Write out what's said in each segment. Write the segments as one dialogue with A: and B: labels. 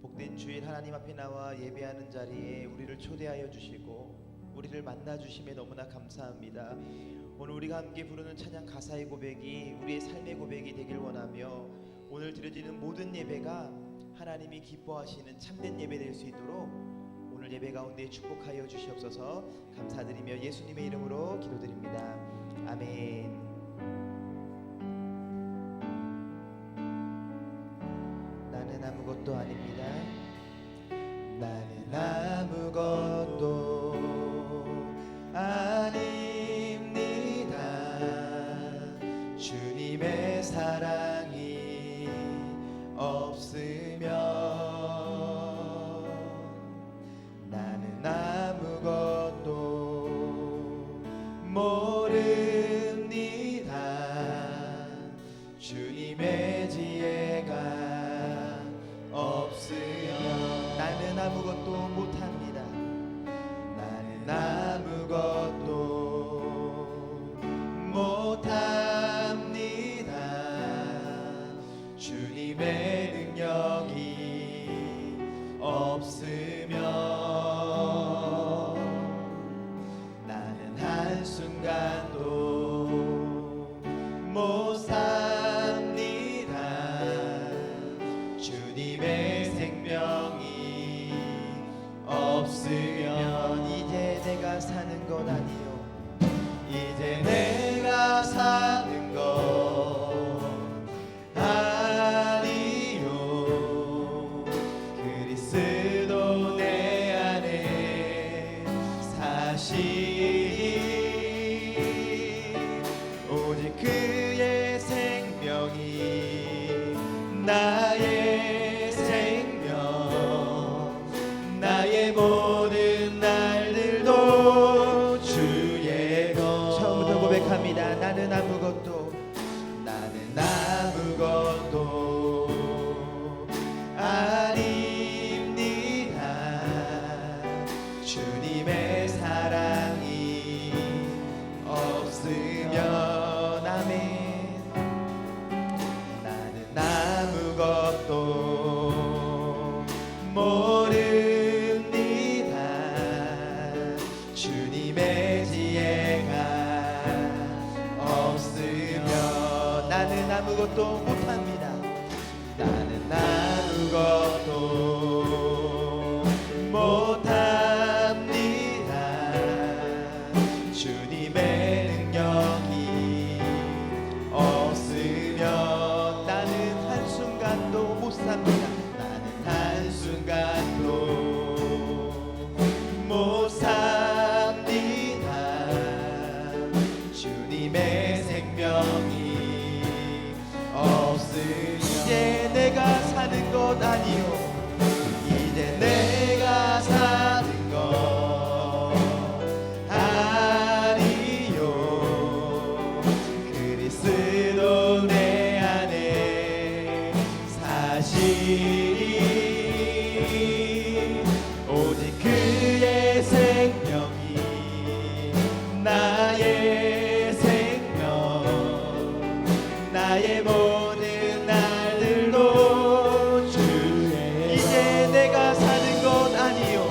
A: 복된 주일 하나님 앞에 나와 예배하는 자리에 우리를 초대하여 주시고 우리를 만나 주심에 너무나 감사합니다. 오늘 우리가 함께 부르는 찬양 가사의 고백이 우리의 삶의 고백이 되길 원하며 오늘 드려지는 모든 예배가 하나님이 기뻐하시는 참된 예배 될 수 있도록 오늘 예배 가운데 축복하여 주시옵소서. 감사드리며 예수님의 이름으로 기도드립니다. 아멘. 나는 아무것도 아닙니다. 나는 아무것도 아닙니다. 주님의 사랑이 없으면 나는 아무것도 모릅니다. 주님의 지혜가 없으면 나는 아무것도 못합니다. 나는 아무것도 못합니다. 주님의 능력이 없으면 나는 한순간도 못 삽니다. 주님의 생명이 없으면 이제 내가 사는 건 아니요. 이제 내가 사는 건 아니요. 그리스도 내 안에 사시니 오직 그의 생명이 나의 생명, 나의 모든 날들도 주의 것. 처음부터 고백합니다. 나는 아무것도 아닙니다. 주님의 사랑이 없으면 아멘. 나는 아무것도 모릅니다. 주님의 지혜가 없으면 나는 아무것도 못합니다. 나는 아무것도 못합니다. 주님의 능력이 없으면 나는 한순간도 못 삽니다. 나는 한순간도 못 삽니다. 주님의 생명이 없으면 이제 내가 사는 것 아니요. 이제 내가 사는 것 아니요. 그리스도 내 안에 사시니 오직 그의 생명이 나의 생명, 나의 모든 날들도 주의. 이제 내가 사는 것 아니요.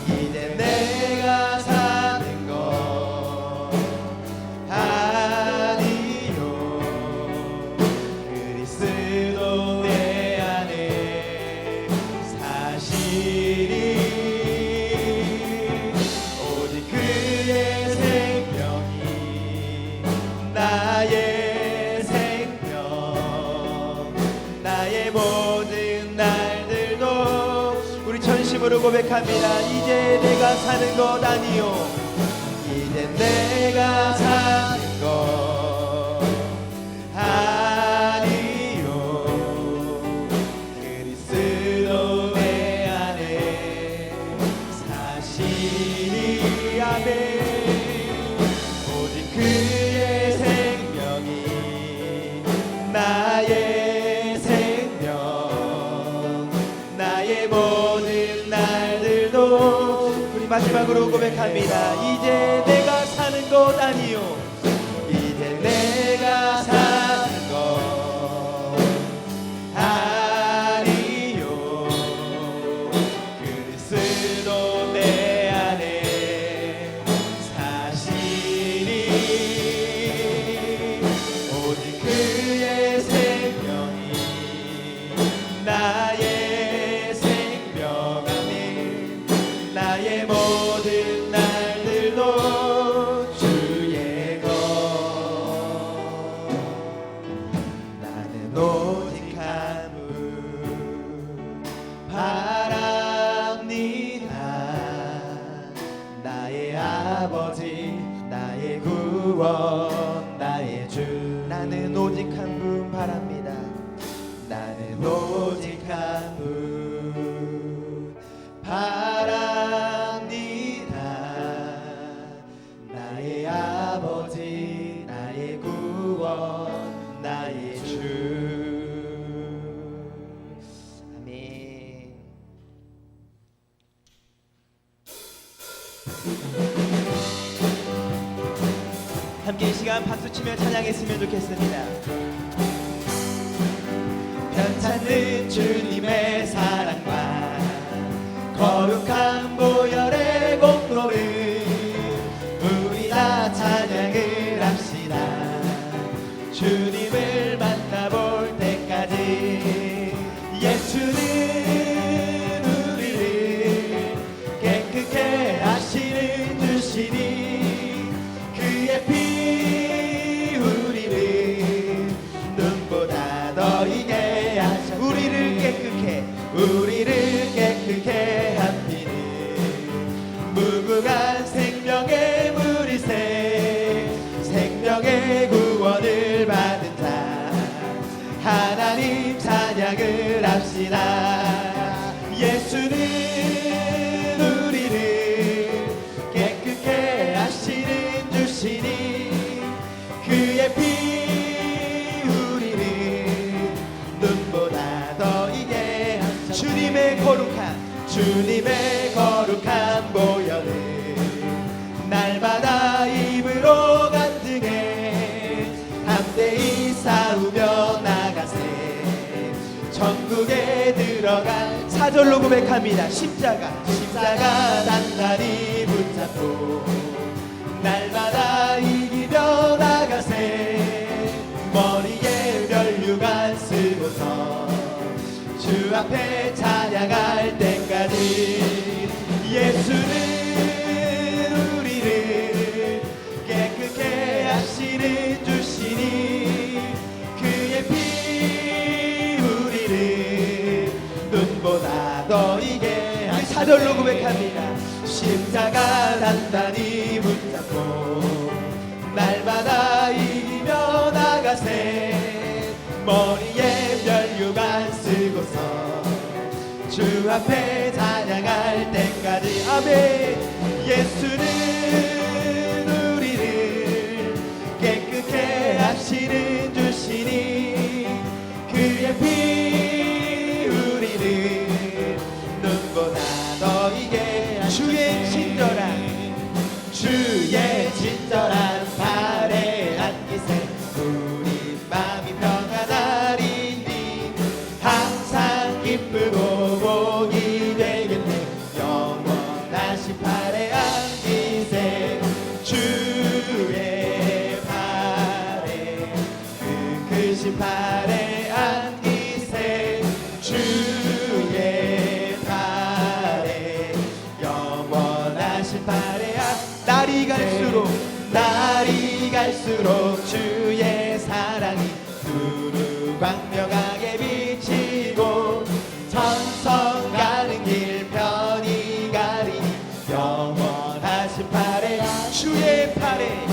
A: 이제 내가 사는 것 아니요. 그리스도 내 안에 사시니 오직 그의 생명이 나의 생명, 나의 모든 날들도. 우리 전심으로 고백합니다. 이제 내가 사는 것 아니요. 이제 내가 사는 것 아니요. 그리스도 내 안에 사시니 아멘. 오직 그의 생명이 나의 생명, 나의 모든 날들도. 우리 마지막으로 고백합니다. 이제 내가 사는 것 아니요. 이제 내가 사는 것 아니요. 나의 생명 아멘. 나의 모든 날들도 주의 것. 나는 오직 한 분 바랍니다. 나의 아버지 나의 구원 나의 주. 나는 오직 한 분 바랍니다. 나는 오직 한 분 바랍니다. 나의 아버지 나의 구원 나의 주. 아멘. 함께 이 시간 박수치며 찬양했으면 좋겠습니다. 편찮는 주님의 사랑과 거룩한 보혈의 공로를 우리 다 찬양을 합시다. 주님을 만나볼 때까지 예수는 우리를 깨끗게 하시는 주시니 그의 피 우리를 눈보다 더 이게 하셔. 우리를 깨끗게 하시는 무궁한 생명의 물이새 생명의 구원을 받은 자 하나님 찬양을 합시다. 예수는 우리를 깨끗게 하시는 주시니 그의 피 우리를 눈보다 더 이게 하셔. 주님의 거룩한 보혈을 날마다 입으로 간증해 담대히 싸우며 나가세. 천국에 들어갈 사절로 고백합니다. 십자가 단단히 붙잡고 날마다 이기며 나가세. 머리에 면류관 쓰고서 주 앞에 찬양할 때까지 예수는 우리를 깨끗게 하시는 주시니 그의 피 우리를 눈보다 더 이게 하시네. 사절로 고백합니다. 십자가 단단히 붙잡고 날마다 이기며 나가세. 머리에 면류관 쓰고서 주 앞에 찬양할 때까지 아멘. 예수는 우리를 깨끗게 하시는 주시니 그의 피 우리를 눈보다 더 이게 하시네. 주의 친절한 발에 안기세. 우리 마음이 평안하리니 항상 기쁘고 복이 되겠네. 영원하신 팔에 안기세. 주의 팔에 그 크신 팔에 안기세. 주의 팔에 영원하신 팔에 날이 갈수록 주의 사랑이 두루 광명하게 비치고 천성 가는 길 편히 가리니 영원하신 팔에 주의 팔에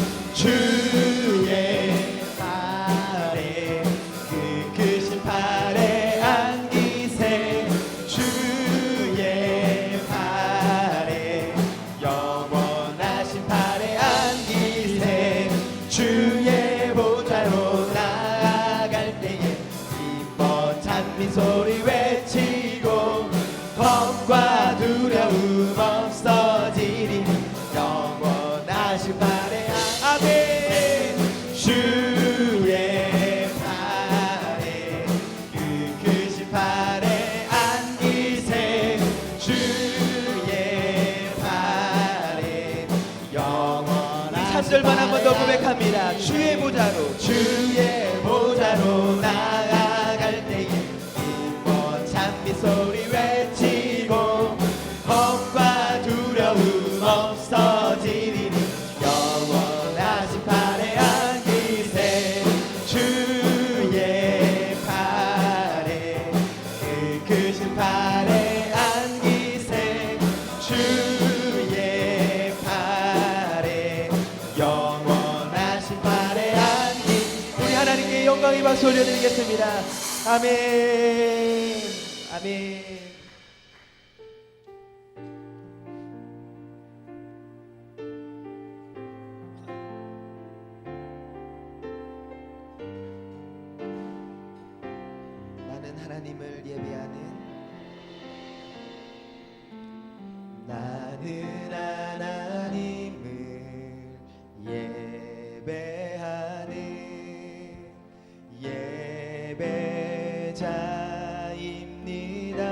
A: 그 크신 팔에 안기세. 주의 팔에 영원하신 팔에 안기세. 주의 보좌로 나아갈 때에 기뻐 찬미 소리 외치고 겁과 두려움 없어지리니 영원하신 팔에 아멘. 주의 팔에 그 크신 팔에 안기세. 주의 팔에 영원하신 3절만 한 번 더 고백합니다. 주의 보좌로 나아갈 때에 기뻐 찬미소리 외치고 겁과 두려움 없어지리니 영원하신 팔에 안기세 주의 팔에 그 크신 팔에 안기세 주의 팔에 영원하신 팔에 안기 우리 하나님께 영광의 박수 올려드리겠습니다. 아멘 아멘. 나는 하나님을 예배하는 나는 하나님을 예배하는 예배자입니다.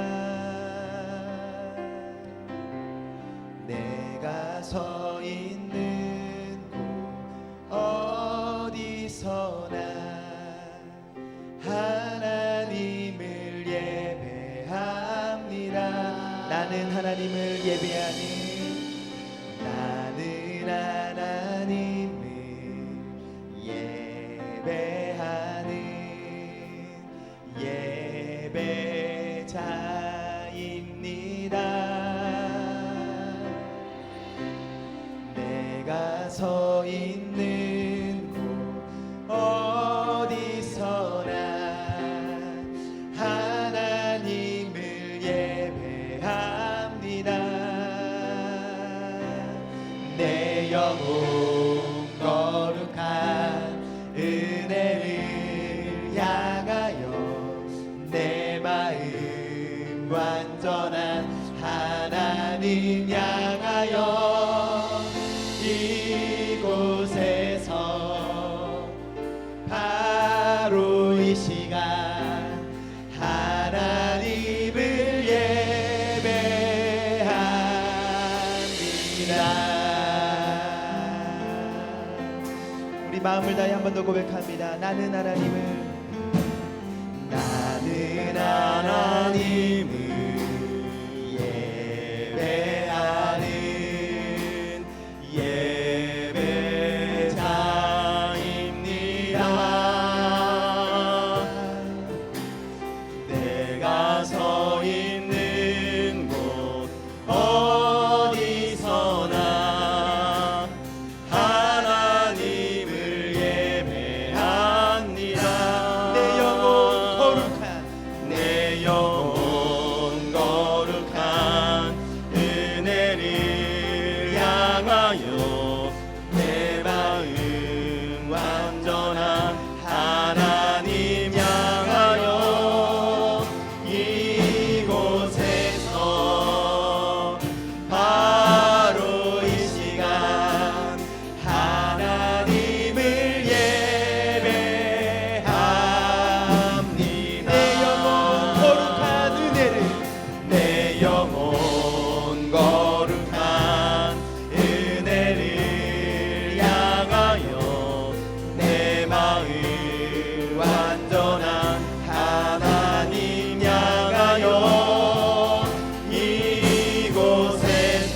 A: 내가 서 있는 곳 어디서나 하나님을 예배합니다. 나는 하나님을 예배하는 나는 하나님을 예배하는 예배자입니다. 내가 서 있는 곳 어디서나 하나님을 예배합니다. 내 영혼 거룩한 은혜를 향하여 내 마음 완전한 하나님 향하여 이곳에서 바로 이 시간 하나님을 예배합니다. 우리 마음을 다해 한 번 더 고백합니다. 나는 하나님을 예배하는 예배자입니다. 내가 서 있는 곳 어디서나 하나님을 예배합니다. 내 영혼 거룩한 은혜를 향하여 내 마음 완전한 하나님 향하여 이곳에서 바로 이 시간 하나님을 예배합니다. 내 영혼 거룩한 은혜를 향하여 내 마음 완전한 하나님 향하여 이곳에서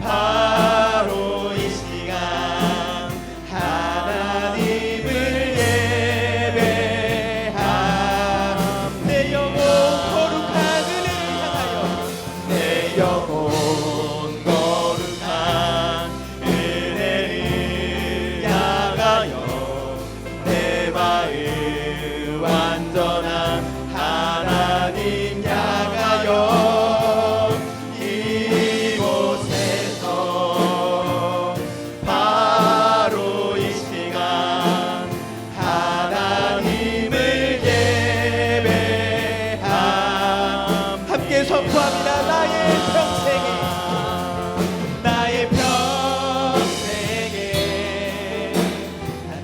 A: 바로 이 시간 하나님을 예배합니다. 내 영혼 거룩한 은혜를 향하여 내 영혼 거룩한 은혜를 향하여 내 마음 완전한 하나님 향하여 이곳에서 바로 이 시간 하나님을 예배함. 함께 선포합니다. 나의 평생에 단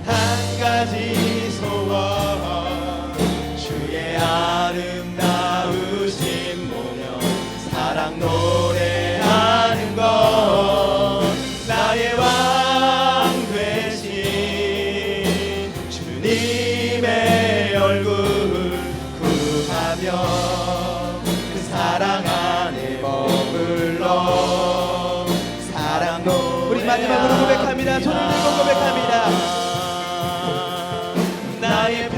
A: 한 가지 소원 주의 아름다우신 보며 사랑 노래하는 것 나의 왕 되신 주님의 얼굴 구하
B: 찬양하며 그 사랑 안에 머물러 사랑 노래합니다.
A: 우리 마지막으로 고백합니다. 손을 들고 고백합니다.
B: 나의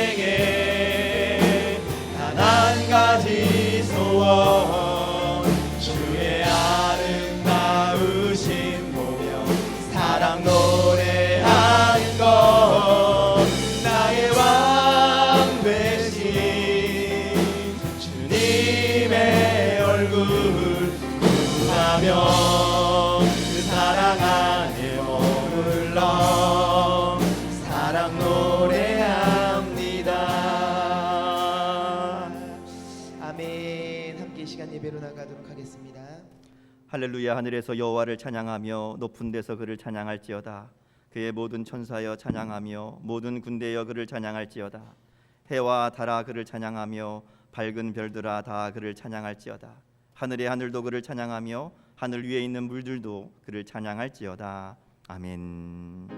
B: 평생에 단 한 가지 소원 주의 아름다우신 보며 사랑 노래하는 것 나의 왕 되신 주님의 얼굴 구하며 그 사랑 안에 머물러 사랑 노래합니다.
A: 아멘. 함께 이 시간 예배로 나가도록 하겠습니다.
C: 할렐루야. 하늘에서 여호와를 찬양하며 높은 데서 그를 찬양할지어다. 그의 모든 천사여 찬양하며 모든 군대여 그를 찬양할지어다. 해와 달아 그를 찬양하며 밝은 별들아 다 그를 찬양할지어다. 하늘의 하늘도 그를 찬양하며 하늘 위에 있는 물들도 그를 찬양할지어다. 아멘.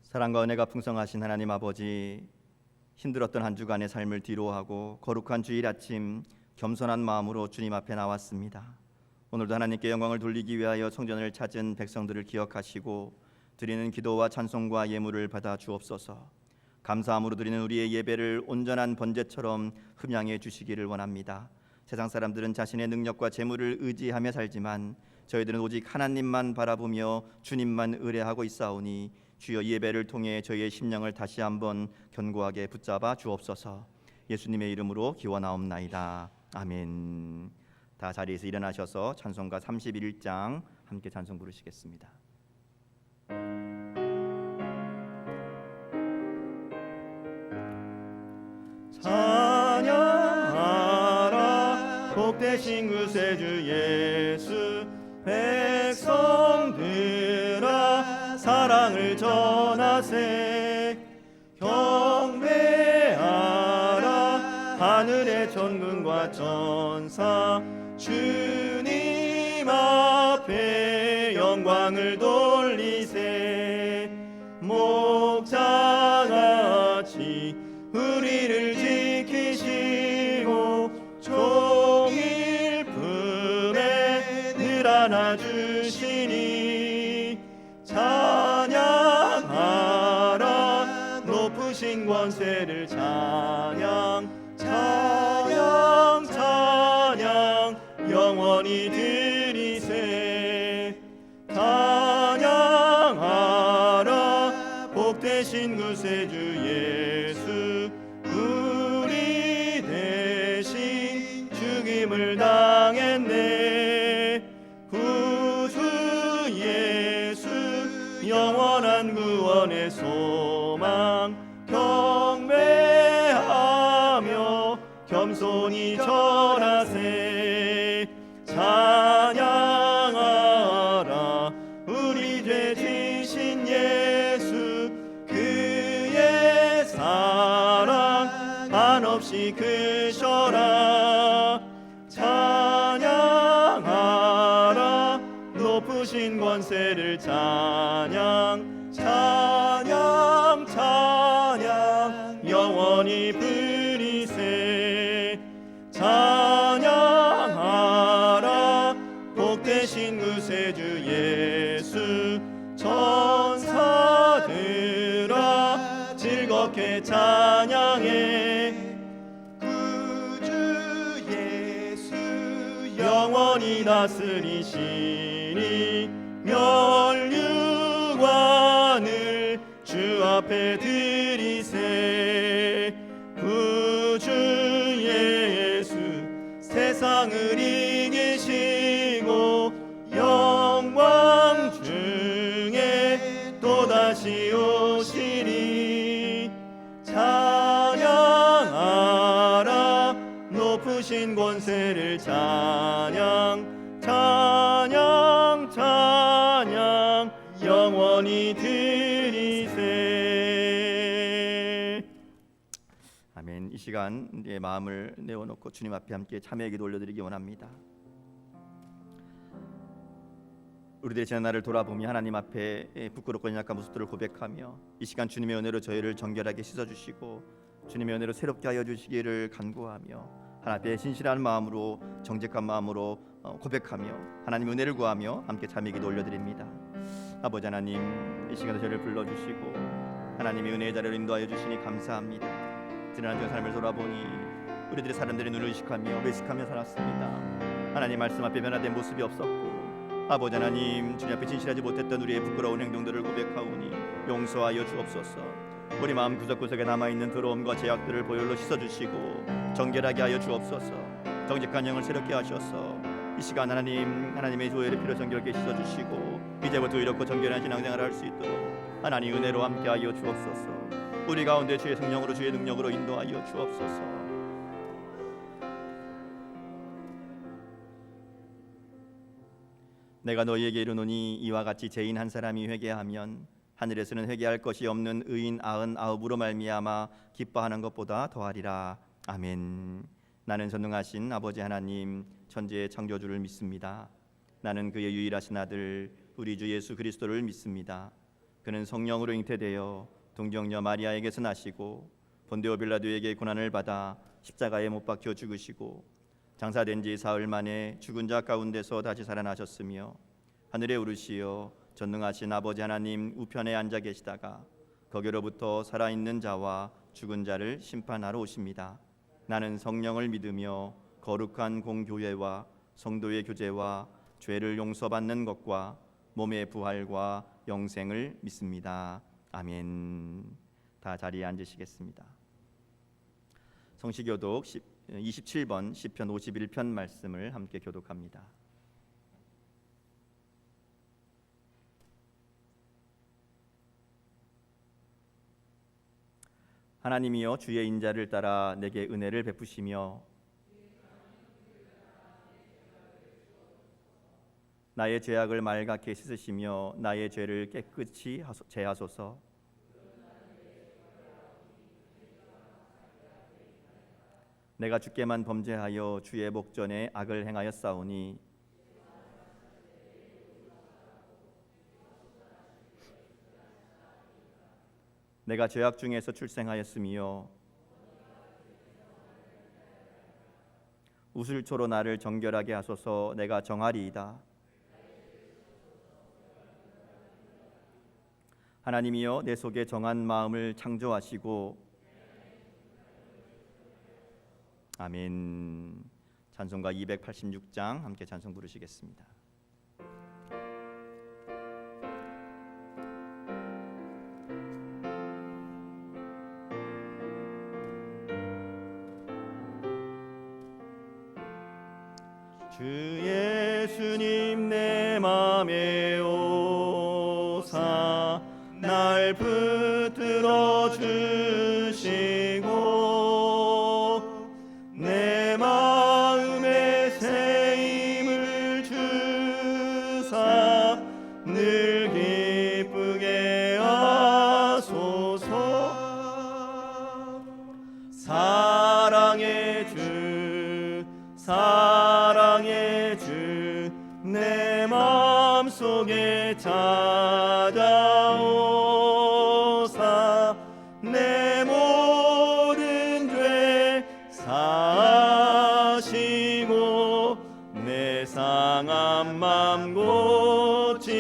C: 사랑과 은혜가 풍성하신 하나님 아버지, 힘들었던 한 주간의 삶을 뒤로하고 거룩한 주일 아침 겸손한 마음으로 주님 앞에 나왔습니다. 오늘도 하나님께 영광을 돌리기 위하여 성전을 찾은 백성들을 기억하시고 드리는 기도와 찬송과 예물을 받아 주옵소서. 감사함으로 드리는 우리의 예배를 온전한 번제처럼 흠양해 주시기를 원합니다. 세상 사람들은 자신의 능력과 재물을 의지하며 살지만 저희들은 오직 하나님만 바라보며 주님만 의뢰하고 있사오니 주여 예배를 통해 저희의 심령을 다시 한번 견고하게 붙잡아 주옵소서. 예수님의 이름으로 기원하옵나이다. 아멘. 다 자리에서 일어나셔서 찬송가 31장 함께 찬송 부르시겠습니다. 찬양하라 복되신 구세주 예수 백성들아 사랑을 전하세 경배하라 하늘의 천군과 천사 주님 앞에 영광을 돌리세 목자같이 우리를 지키시고 종일 품에 늘 안아주시니 찬양하라 높으신 권세를 찬양 찬양 찬양 영원히 드리세 찬양하라 복되신 구세주 예수 우리 대신 죽임을 당했네 구주 예수 영원한 구원의 소망 경배하며 겸손히 절하세 찬양하라 우리 죄 지신 예수 그의 사랑 한없이 크셔라 찬양하라 높으신 권세를 찬양 찬양 찬양 영원히 부리세 찬양하라 복되신 구세주 예수 천사들아 즐겁게 찬양해 구주 예수 영원히 다스리시니 멸류관을 주 앞에 드리세 구주 예수 세상을 이기시고 영광 중에 또다시 오시리 찬양하라 높으신 권세를 찬양 찬양 찬양 영원히 드리세. 아멘. 이 시간 우리의 마음을 내어놓고 주님 앞에 함께 참회의 기도 올려드리기 원합니다. 우리들의 지난 날을 돌아보며 하나님 앞에 부끄럽고 연약한 모습들을 고백하며 이 시간 주님의 은혜로 저희를 정결하게 씻어주시고 주님의 은혜로 새롭게 하여 주시기를 간구하며 하나님 앞에 신실한 마음으로 정직한 마음으로 고백하며 하나님의 은혜를 구하며 함께 참회의 기도 올려드립니다. 아버지 하나님, 이 시간에 저희를 불러주시고 하나님의 은혜의 자리로 인도하여 주시니 감사합니다. 지난 한 주의 삶을 돌아보니 우리들의 사람들이 눈을 의식하며 외식하며 살았습니다. 하나님 말씀 앞에 변화된 모습이 없었고 아버지 하나님, 주님 앞에 진실하지 못했던 우리의 부끄러운 행동들을 고백하오니 용서하여 주옵소서. 우리 마음 구석구석에 남아있는 더러움과 죄악들을 보혈로 씻어주시고 정결하게 하여 주옵소서. 정직한 영을 새롭게 하셔서 이 시간 하나님의 조회를 피로 정결하게 씻어주시고 이제부터 이렇고 정결한 신앙생활을 할 수 있도록 하나님 은혜로 함께하여 주옵소서. 우리 가운데 주의 성령으로 주의 능력으로 인도하여 주옵소서. 내가 너희에게 이르노니 이와 같이 죄인 한 사람이 회개하면 하늘에서는 회개할 것이 없는 의인 99으로 말미암아 기뻐하는 것보다 더하리라. 아멘. 나는 전능하신 아버지 하나님 천지의 창조주를 믿습니다. 나는 그의 유일하신 아들 우리 주 예수 그리스도를 믿습니다. 그는 성령으로 잉태되어 동정녀 마리아에게서 나시고 본디오 빌라도에게 고난을 받아 십자가에 못 박혀 죽으시고 장사된 지 사흘 만에 죽은 자 가운데서 다시 살아나셨으며 하늘에 오르시어 전능하신 아버지 하나님 우편에 앉아 계시다가 거기로부터 살아있는 자와 죽은 자를 심판하러 오십니다. 나는 성령을 믿으며 거룩한 공교회와 성도의 교제와 죄를 용서받는 것과 몸의 부활과 영생을 믿습니다. 아멘. 다 자리에 앉으시겠습니다. 성시교독 27번 시편 51편 말씀을 함께 교독합니다. 하나님이여 주의 인자를 따라 내게 은혜를 베푸시며 나의 죄악을 맑게 씻으시며 나의 죄를 깨끗이 제하소서. 내가 주께만 범죄하여 주의 목전에 악을 행하였사오니 내가 죄악 중에서 출생하였으며 우슬초로 나를 정결하게 하소서. 내가 정하리이다. 하나님이여 내 속에 정한 마음을 창조하시고 아멘. 찬송가 286장 함께 찬송 부르시겠습니다. 주 예수님 내 맘에 오사 날 붙들어 주시고 내 마음에 새 힘을 주사 늘 기쁘게 하소서. 사랑의 주 사랑의 주 내 마음속에 찾아오사 내 모든 죄 사하시고 내 상한 맘 고치소서.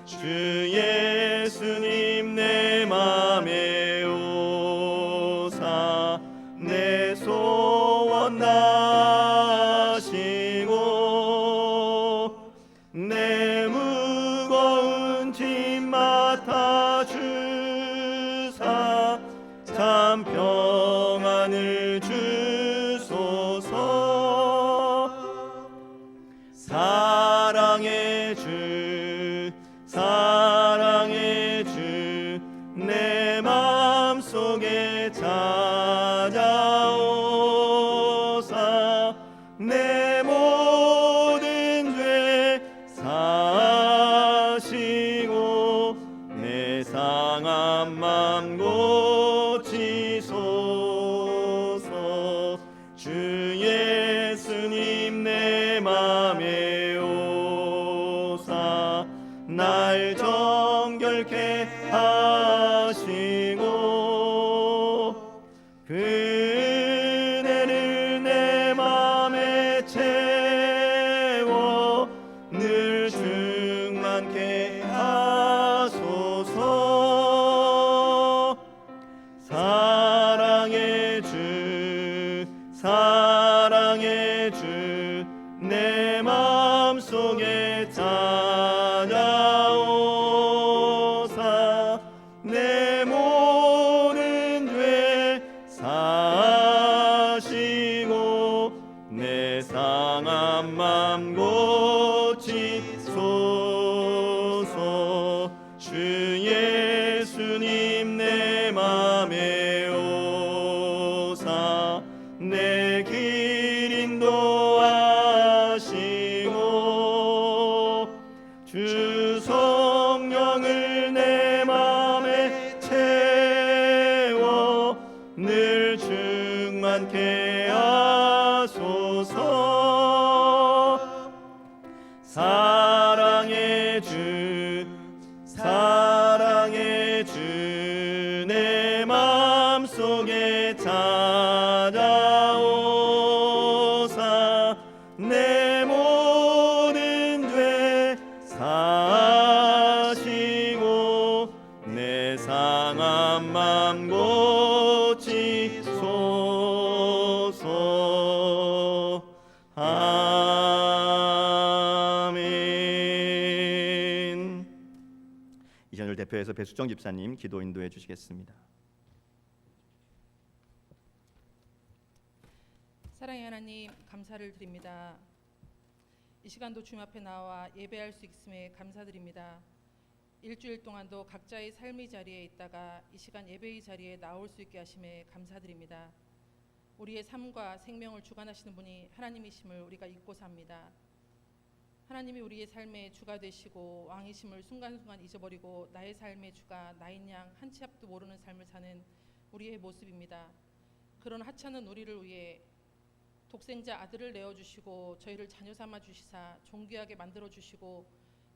C: 주 예수님 내 맘에 오사 내 소원 다하시고 내 무거운 짐 맡아 주사 참 평안을 주소서. 사랑의 주 사랑의 주 내 마음속에 찾아오사
B: 주 예수님 내 맘에 오사 날 정결케 하시고 은혜를 내 맘에 채워 늘 충만케 하소서. 사랑의 주 사랑의 주 내 맘속에 찾아오사 내 모든 죄 사시고 내 상한 맘 고치소서. 주 예수님 내 맘에 오사 내 길 인도하시고 주 성령을 내 맘에 채워 늘 충만케 하소서. 사랑의 주 사랑의 주 내 맘속에 찾아오사 내 모든 죄 사시고 내 상한 맘 고치소서. 아멘.
C: 이 전을 대표해서 배수정 집사님 기도 인도해 주시겠습니다.
D: 사랑의 하나님, 감사를 드립니다. 이 시간도 주님 앞에 나와 예배할 수 있음에 감사드립니다. 일주일 동안도 각자의 삶의 자리에 있다가 이 시간 예배의 자리에 나올 수 있게 하심에 감사드립니다. 우리의 삶과 생명을 주관하시는 분이 하나님이심을 우리가 잊고 삽니다. 하나님이 우리의 삶의 주가 되시고 왕이심을 순간순간 잊어버리고 나의 삶의 주가 나인 양 한 치 앞도 모르는 삶을 사는 우리의 모습입니다. 그런 하찮은 우리를 위해 독생자 아들을 내어주시고 저희를 자녀 삼아 주시사 존귀하게 만들어 주시고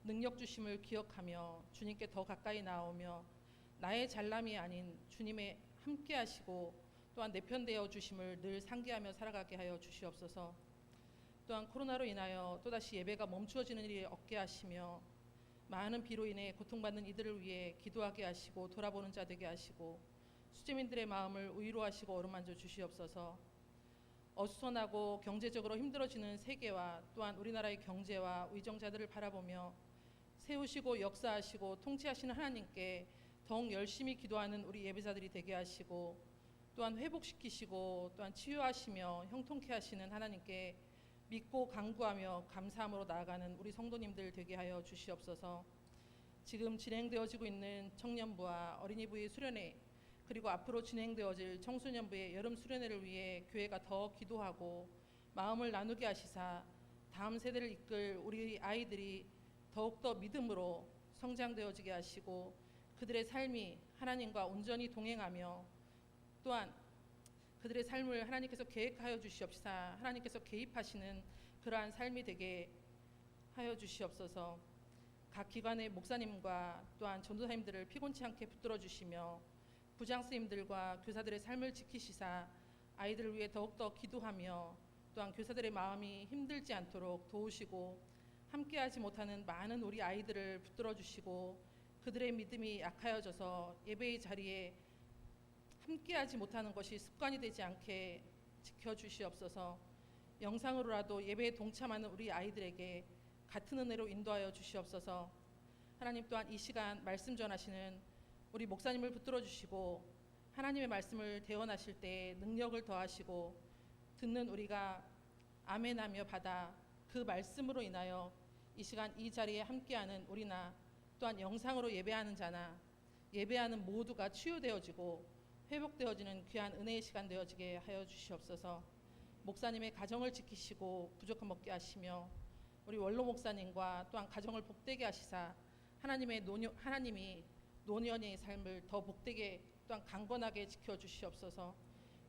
D: 능력 주심을 기억하며 주님께 더 가까이 나오며 나의 잘남이 아닌 주님의 함께 하시고 또한 내 편 되어 주심을 늘 상기하며 살아가게 하여 주시옵소서. 또한 코로나로 인하여 또다시 예배가 멈추어지는 일이 없게 하시며 많은 비로 인해 고통받는 이들을 위해 기도하게 하시고 돌아보는 자 되게 하시고 수재민들의 마음을 위로하시고 어루만져 주시옵소서. 어수선하고 경제적으로 힘들어지는 세계와 또한 우리나라의 경제와 의정자들을 바라보며 세우시고 역사하시고 통치하시는 하나님께 더욱 열심히 기도하는 우리 예배자들이 되게 하시고 또한 회복시키시고 또한 치유하시며 형통케 하시는 하나님께 믿고 간구하며 감사함으로 나아가는 우리 성도님들 되게 하여 주시옵소서. 지금 진행되어지고 있는 청년부와 어린이부의 수련회 그리고 앞으로 진행되어질 청소년부의 여름 수련회를 위해 교회가 더 기도하고 마음을 나누게 하시사 다음 세대를 이끌 우리 아이들이 더욱더 믿음으로 성장되어지게 하시고 그들의 삶이 하나님과 온전히 동행하며 또한 그들의 삶을 하나님께서 계획하여 주시옵시사 하나님께서 개입하시는 그러한 삶이 되게 하여 주시옵소서. 각 기관의 목사님과 또한 전도사님들을 피곤치 않게 붙들어 주시며 부장스님들과 교사들의 삶을 지키시사 아이들을 위해 더욱더 기도하며 또한 교사들의 마음이 힘들지 않도록 도우시고 함께하지 못하는 많은 우리 아이들을 붙들어 주시고 그들의 믿음이 약하여져서 예배의 자리에 함께하지 못하는 것이 습관이 되지 않게 지켜주시옵소서. 영상으로라도 예배에 동참하는 우리 아이들에게 같은 은혜로 인도하여 주시옵소서. 하나님 또한 이 시간 말씀 전하시는 우리 목사님을 붙들어 주시고 하나님의 말씀을 대언하실 때 능력을 더하시고 듣는 우리가 아멘하며 받아 그 말씀으로 인하여 이 시간 이 자리에 함께하는 우리나 또한 영상으로 예배하는 자나 예배하는 모두가 치유되어지고 회복되어지는 귀한 은혜의 시간 되어지게 하여 주시옵소서. 목사님의 가정을 지키시고 부족함 없게 하시며 우리 원로 목사님과 또한 가정을 복되게 하시사 하나님이 노년의 삶을 더 복되게 또한 강건하게 지켜주시옵소서.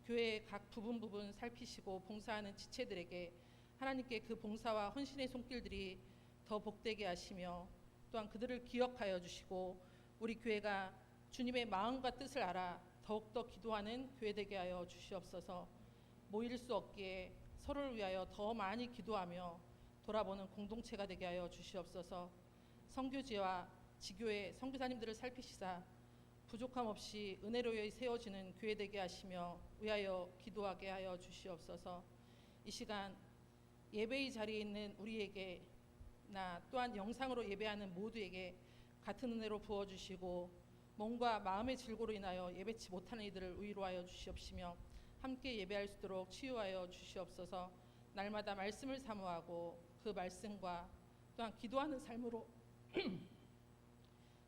D: 교회의 각 부분 살피시고 봉사하는 지체들에게 하나님께 그 봉사와 헌신의 손길들이 더 복되게 하시며 또한 그들을 기억하여 주시고 우리 교회가 주님의 마음과 뜻을 알아 더욱더 기도하는 교회 되게 하여 주시옵소서. 모일 수 없기에 서로를 위하여 더 많이 기도하며 돌아보는 공동체가 되게 하여 주시옵소서. 선교지와 지교회 선교사님들을 살피시사 부족함 없이 은혜로 세워지는 교회 되게 하시며 위하여 기도하게 하여 주시옵소서. 이 시간 예배의 자리에 있는 우리에게 나 또한 영상으로 예배하는 모두에게 같은 은혜로 부어주시고 몸과 마음의 질고로 인하여 예배치 못하는 이들을 위로하여 주시옵시며 함께 예배할 수 있도록 치유하여 주시옵소서. 날마다 말씀을 사모하고 그 말씀과 또한 기도하는 삶으로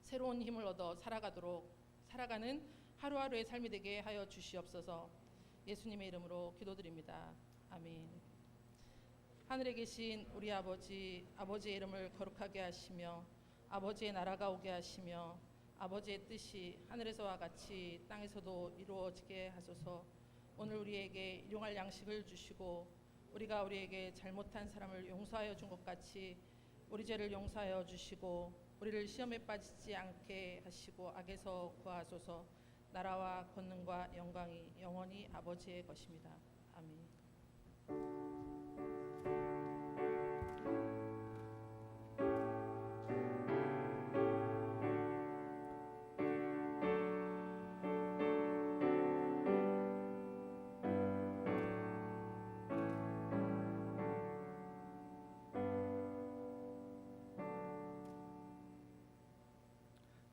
D: 새로운 힘을 얻어 살아가는 하루하루의 삶이 되게 하여 주시옵소서. 예수님의 이름으로 기도드립니다. 아멘. 하늘에 계신 우리 아버지, 아버지의 이름을 거룩하게 하시며 아버지의 나라가 오게 하시며 아버지의 뜻이 하늘에서와 같이 땅에서도 이루어지게 하소서. 오늘 우리에게 일용할 양식을 주시고 우리가 우리에게 잘못한 사람을 용서하여 준 것 같이 우리 죄를 용서하여 주시고 우리를 시험에 빠지지 않게 하시고 악에서 구하소서. 나라와 권능과 영광이 영원히 아버지의 것입니다. 아멘.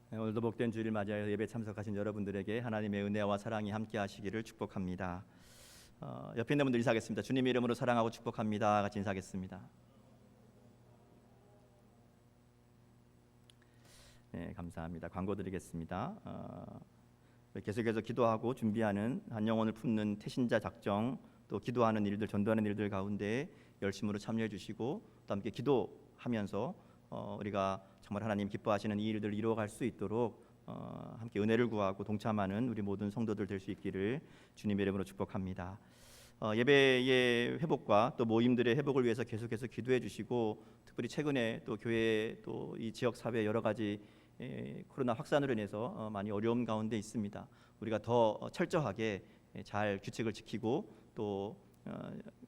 C: 오늘도 복된 주일을 맞이하여 예배 참석하신 여러분들에게 하나님의 은혜와 사랑이 함께 하시기를 축복합니다. 옆에 있는 분들 인사하겠습니다. 주님의 이름으로 사랑하고 축복합니다. 같이 인사하겠습니다. 네, 감사합니다. 광고 드리겠습니다. 계속해서 기도하고 준비하는 한 영혼을 품는 태신자 작정, 또 기도하는 일들, 전도하는 일들 가운데 열심으로 참여해 주시고 또 함께 기도하면서 우리가 정말 하나님 기뻐하시는 이 일들을 이루어갈 수 있도록 함께 은혜를 구하고 동참하는 우리 모든 성도들 될 수 있기를 주님의 이름으로 축복합니다. 예배의 회복과 또 모임들의 회복을 위해서 계속해서 기도해 주시고 특별히 최근에 또 교회 또 이 지역 사회 여러 가지 코로나 확산으로 인해서 많이 어려움 가운데 있습니다. 우리가 더 철저하게 잘 규칙을 지키고 또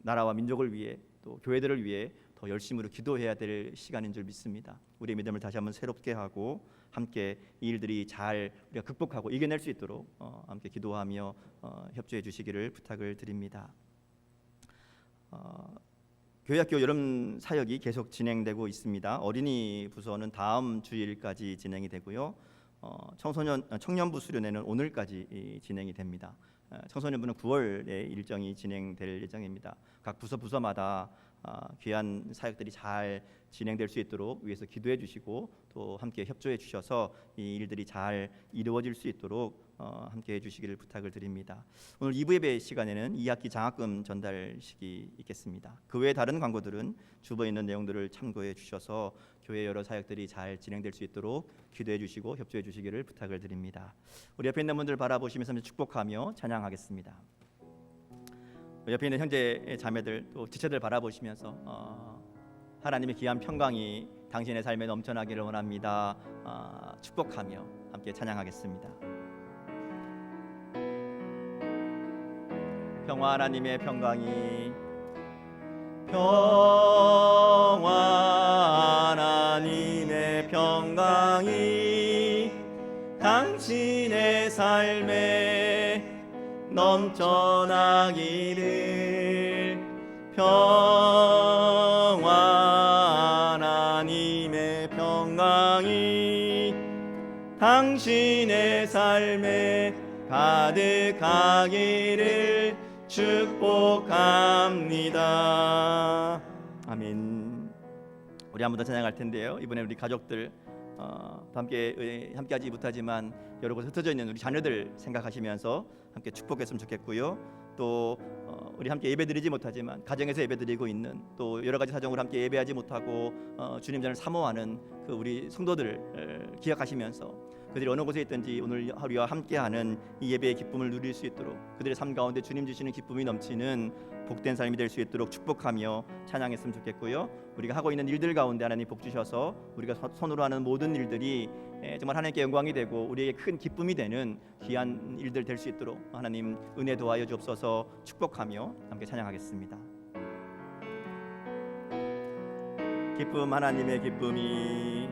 C: 나라와 민족을 위해 또 교회들을 위해 더 열심으로 기도해야 될 시간인 줄 믿습니다. 우리의 믿음을 다시 한번 새롭게 하고 함께 이 일들이 잘 우리가 극복하고 이겨낼 수 있도록 함께 기도하며 협조해 주시기를 부탁을 드립니다. 교회학교 여름 사역이 계속 진행되고 있습니다. 어린이 부서는 다음 주일까지 진행이 되고요. 청년부 수련회는 오늘까지 진행이 됩니다. 청소년부는 9월에 일정이 진행될 예정입니다. 각 부서마다 귀한 사역들이 잘 진행될 수 있도록 위해서 기도해 주시고 또 함께 협조해 주셔서 이 일들이 잘 이루어질 수 있도록 함께 해주시기를 부탁을 드립니다. 오늘 2부 예배 시간에는 2학기 장학금 전달식이 있겠습니다. 그 외에 다른 광고들은 주보에 있는 내용들을 참고해 주셔서 교회 여러 사역들이 잘 진행될 수 있도록 기도해 주시고 협조해 주시기를 부탁을 드립니다. 우리 옆에 있는 분들 바라보시면서 축복하며 찬양하겠습니다. 옆에 있는 형제 자매들 또 지체들 바라보시면서 하나님의 귀한 평강이 당신의 삶에 넘쳐나기를 원합니다. 축복하며 함께 찬양하겠습니다. 평화 하나님의 평강이 당신의 삶에 넘쳐나기를 평화 하나님의 평강이 당신의 삶에 가득하기를 축복합니다. 아멘. 우리 한 번 더 찬양할 텐데요. 이번에 우리 가족들 함께하지 못하지만 여러 곳에 흩어져 있는 우리 자녀들 생각하시면서 함께 축복했으면 좋겠고요. 또 우리 함께 예배드리지 못하지만 가정에서 예배드리고 있는 또 여러 가지 사정으로 함께 예배하지 못하고 주님 전을 사모하는 그 우리 성도들을 기억하시면서 그들이 어느 곳에 있든지 오늘 하루와 함께하는 이 예배의 기쁨을 누릴 수 있도록, 그들의 삶 가운데 주님 주시는 기쁨이 넘치는 복된 삶이 될 수 있도록 축복하며 찬양했으면 좋겠고요. 우리가 하고 있는 일들 가운데 하나님 복 주셔서 우리가 손으로 하는 모든 일들이 정말 하나님께 영광이 되고 우리에게 큰 기쁨이 되는 귀한 일들 될 수 있도록 하나님 은혜 도와여 주옵소서. 축복하며 함께 찬양하겠습니다. 기쁨, 하나님의 기쁨이,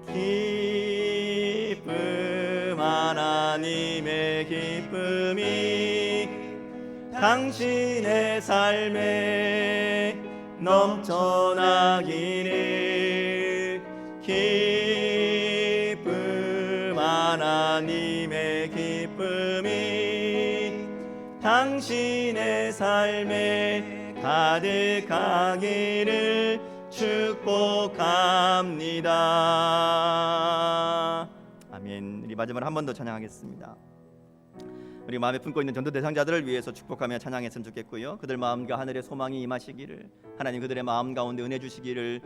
C: 기쁨, 하나님의 기쁨이 당신의 삶에 넘쳐나기를. 기쁨, 하나님의 기쁨이 당신의 삶에 가득하기를 축복합니다. 아멘. 우리 마지막으로 한 번 더 찬양하겠습니다. 우리 마음에 품고 있는 전도 대상자들을 위해서 축복하며 찬양했으면 좋겠고요. 그들 마음과 하늘의 소망이 임하시기를, 하나님 그들의 마음 가운데 은혜 주시기를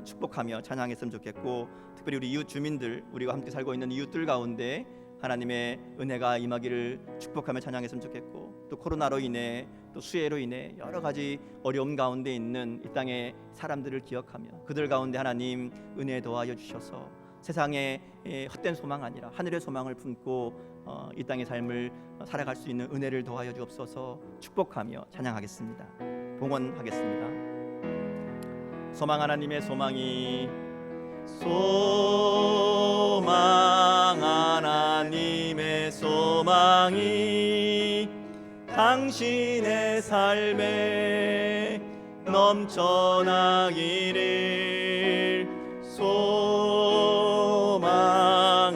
C: 축복하며 찬양했으면 좋겠고, 특별히 우리 이웃 주민들, 우리가 함께 살고 있는 이웃들 가운데 하나님의 은혜가 임하기를 축복하며 찬양했으면 좋겠고, 또 코로나로 인해 또 수해로 인해 여러 가지 어려움 가운데 있는 이 땅의 사람들을 기억하며 그들 가운데 하나님 은혜 더하여 주셔서 세상에 헛된 소망 아니라 하늘의 소망을 품고 이 땅의 삶을 살아갈 수 있는 은혜를 더하여 주옵소서. 축복하며 찬양하겠습니다. 봉헌하겠습니다. 소망, 하나님의 소망이, 소망, 하나님의 소망이 당신의 삶에 넘쳐나기를. 소망,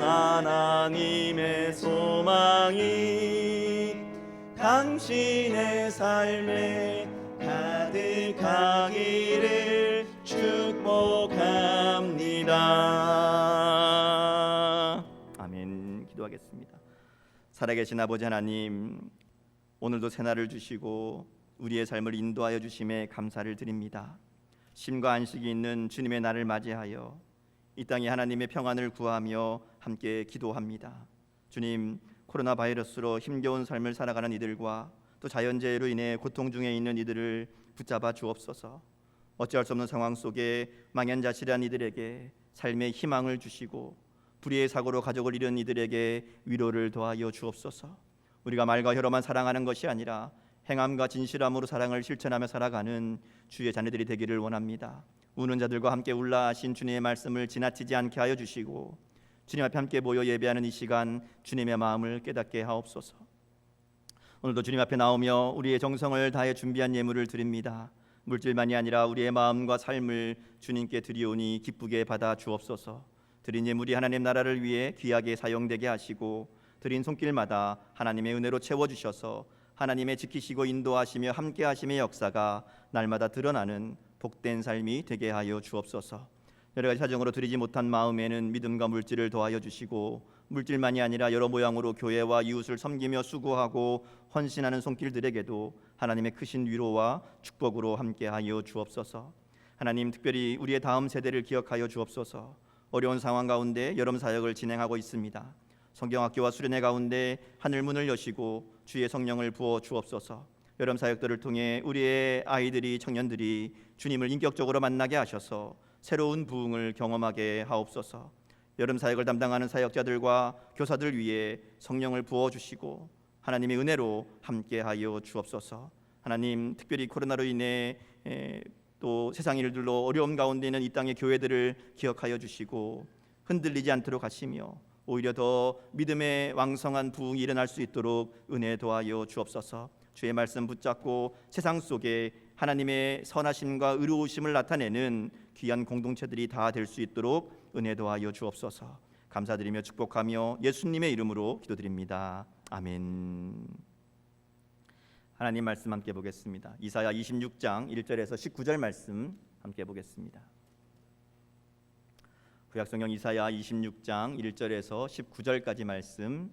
C: 하나님의 소망이 당신의 삶에 가득하기를 축복합니다. 아멘. 기도하겠습니다. 살아계신 아버지 하나님, 오늘도 새날을 주시고 우리의 삶을 인도하여 주심에 감사를 드립니다. 쉼과 안식이 있는 주님의 날을 맞이하여 이 땅에 하나님의 평안을 구하며 함께 기도합니다. 주님, 코로나 바이러스로 힘겨운 삶을 살아가는 이들과 또 자연재해로 인해 고통 중에 있는 이들을 붙잡아 주옵소서. 어찌할 수 없는 상황 속에 망연자실한 이들에게 삶의 희망을 주시고 불의의 사고로 가족을 잃은 이들에게 위로를 더하여 주옵소서. 우리가 말과 혀로만 사랑하는 것이 아니라 행함과 진실함으로 사랑을 실천하며 살아가는 주의 자녀들이 되기를 원합니다. 우는 자들과 함께 울라 하신 주님의 말씀을 지나치지 않게 하여 주시고 주님 앞에 함께 모여 예배하는 이 시간 주님의 마음을 깨닫게 하옵소서. 오늘도 주님 앞에 나오며 우리의 정성을 다해 준비한 예물을 드립니다. 물질만이 아니라 우리의 마음과 삶을 주님께 드리오니 기쁘게 받아 주옵소서. 드린 예물이 하나님 나라를 위해 귀하게 사용되게 하시고 드린 손길마다 하나님의 은혜로 채워주셔서 하나님의 지키시고 인도하시며 함께하심의 역사가 날마다 드러나는 복된 삶이 되게 하여 주옵소서. 여러 가지 사정으로 드리지 못한 마음에는 믿음과 물질을 더하여 주시고 물질만이 아니라 여러 모양으로 교회와 이웃을 섬기며 수고하고 헌신하는 손길들에게도 하나님의 크신 위로와 축복으로 함께하여 주옵소서. 하나님, 특별히 우리의 다음 세대를 기억하여 주옵소서. 어려운 상황 가운데 여름 사역을 진행하고 있습니다. 성경학교와 수련회 가운데 하늘문을 여시고 주의 성령을 부어 주옵소서. 여름 사역들을 통해 우리의 아이들이, 청년들이 주님을 인격적으로 만나게 하셔서 새로운 부흥을 경험하게 하옵소서. 여름 사역을 담당하는 사역자들과 교사들 위해 성령을 부어 주시고 하나님의 은혜로 함께하여 주옵소서. 하나님, 특별히 코로나로 인해 또 세상 일들로 어려움 가운데 있는 이 땅의 교회들을 기억하여 주시고 흔들리지 않도록 하시며 오히려 더 믿음의 왕성한 부흥이 일어날 수 있도록 은혜 도하여 주옵소서. 주의 말씀 붙잡고 세상 속에 하나님의 선하심과 의로우심을 나타내는 귀한 공동체들이 다 될 수 있도록 은혜 도하여 주옵소서. 감사드리며 축복하며 예수님의 이름으로 기도드립니다. 아멘. 하나님 말씀 함께 보겠습니다. 이사야 26장 1절에서 19절 말씀 함께 보겠습니다. 구약성경 이사야 26장 1절에서 19절까지 말씀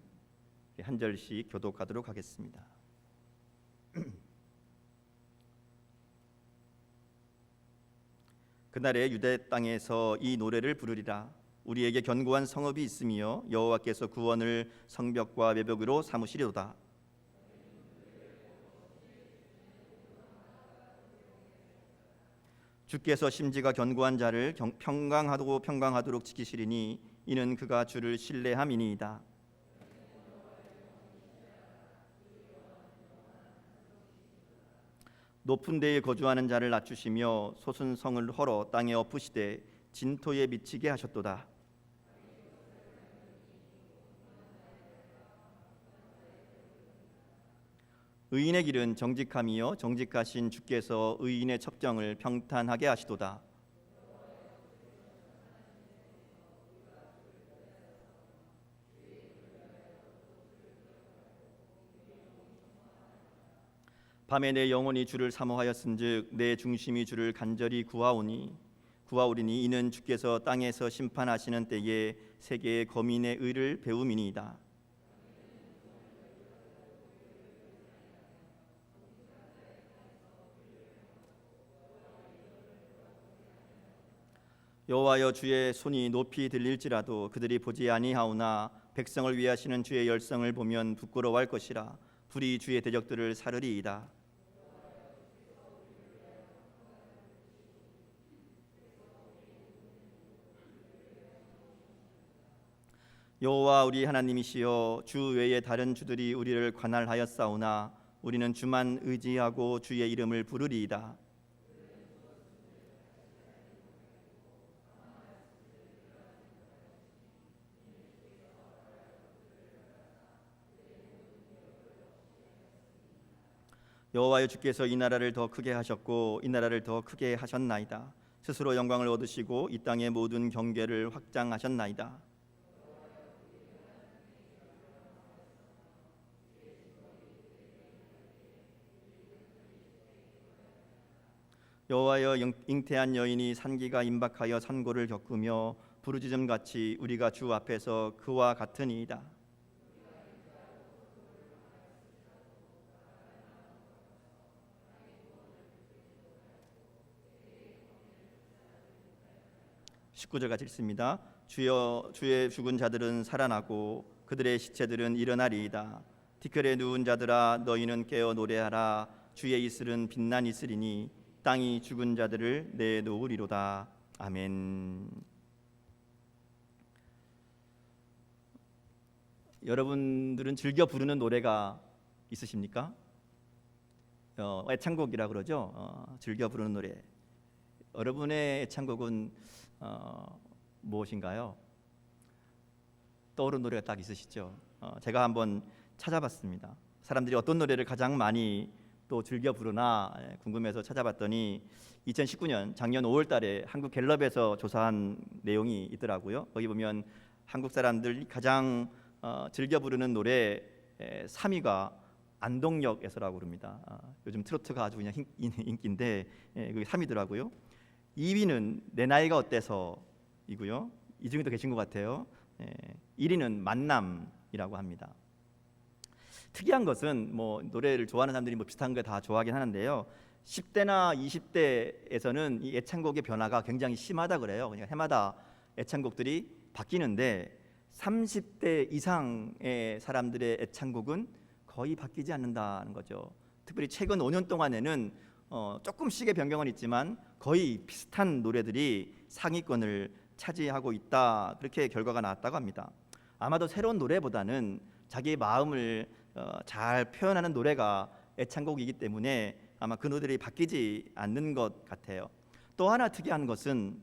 C: 한 절씩 교독하도록 하겠습니다. 그날에 유대 땅에서 이 노래를 부르리라. 우리에게 견고한 성읍이 있으며 여호와께서 구원을 성벽과 외벽으로 삼으시리로다. 주께서 심지가 견고한 자를 평강하도록 지키시리니 이는 그가 주를 신뢰함이니이다. 높은 데에 거주하는 자를 낮추시며 솟은 성을 헐어 땅에 엎으시되 진토에 미치게 하셨도다. 의인의 길은 정직함이요 정직하신 주께서 의인의 첩정을 평탄하게 하시도다. 밤에 내 영혼이 주를 사모하였은즉 내 중심이 주를 간절히 구하오리니 이는 주께서 땅에서 심판하시는 때에 세계의 거민의 의를 배움이니이다. 여호와여, 주의 손이 높이 들릴지라도 그들이 보지 아니하오나 백성을 위하시는 주의 열성을 보면 부끄러워할 것이라. 불이 주의 대적들을 사르리이다. 여호와 우리 하나님이시여, 주 외에 다른 주들이 우리를 관할하였사오나 우리는 주만 의지하고 주의 이름을 부르리이다. 여호와여, 주께서 이 나라를 더 크게 하셨고 이 나라를 더 크게 하셨나이다. 스스로 영광을 얻으시고 이 땅의 모든 경계를 확장하셨나이다. 여호와여, 잉태한 여인이 산기가 임박하여 산고를 겪으며 부르짖음같이 우리가 주 앞에서 그와 같으니이다. (19절) 같이 읽습니다. 주여, 주의 죽은 자들은 살아나고 그들의 시체들은 일어나리이다. 티끌에 누운 자들아, 너희는 깨어 노래하라. 주의 이슬은 빛난 이슬이니 땅이 죽은 자들을 내놓으리로다. 아멘. 여러분들은 즐겨 부르는 노래가 있으십니까? 애창곡이라 그러죠. 즐겨 부르는 노래. 여러분의 애창곡은 무엇인가요? 떠오르는 노래가 딱 있으시죠? 제가 한번 찾아봤습니다. 사람들이 어떤 노래를 가장 많이 또 즐겨 부르나 궁금해서 찾아봤더니 2019년 작년 5월 달에 한국 갤럽에서 조사한 내용이 있더라고요. 거기 보면 한국 사람들이 가장 즐겨 부르는 노래 3위가 안동역에서라고 그럽니다. 요즘 트로트가 아주 그냥 인기인데 그게 3위더라고요. 2위는 내 나이가 어때서이고요. 이 중에도 계신 것 같아요. 1위는 만남이라고 합니다. 특이한 것은 뭐 노래를 좋아하는 사람들이 뭐 비슷한 거 다 좋아하긴 하는데요. 10대나 20대에서는 이 애창곡의 변화가 굉장히 심하다 그래요. 그러니까 해마다 애창곡들이 바뀌는데 30대 이상의 사람들의 애창곡은 거의 바뀌지 않는다는 거죠. 특별히 최근 5년 동안에는 조금씩의 변경은 있지만 거의 비슷한 노래들이 상위권을 차지하고 있다. 그렇게 결과가 나왔다고 합니다. 아마도 새로운 노래보다는 자기의 마음을 잘 표현하는 노래가 애창곡이기 때문에 아마 그 노래들이 바뀌지 않는 것 같아요. 또 하나 특이한 것은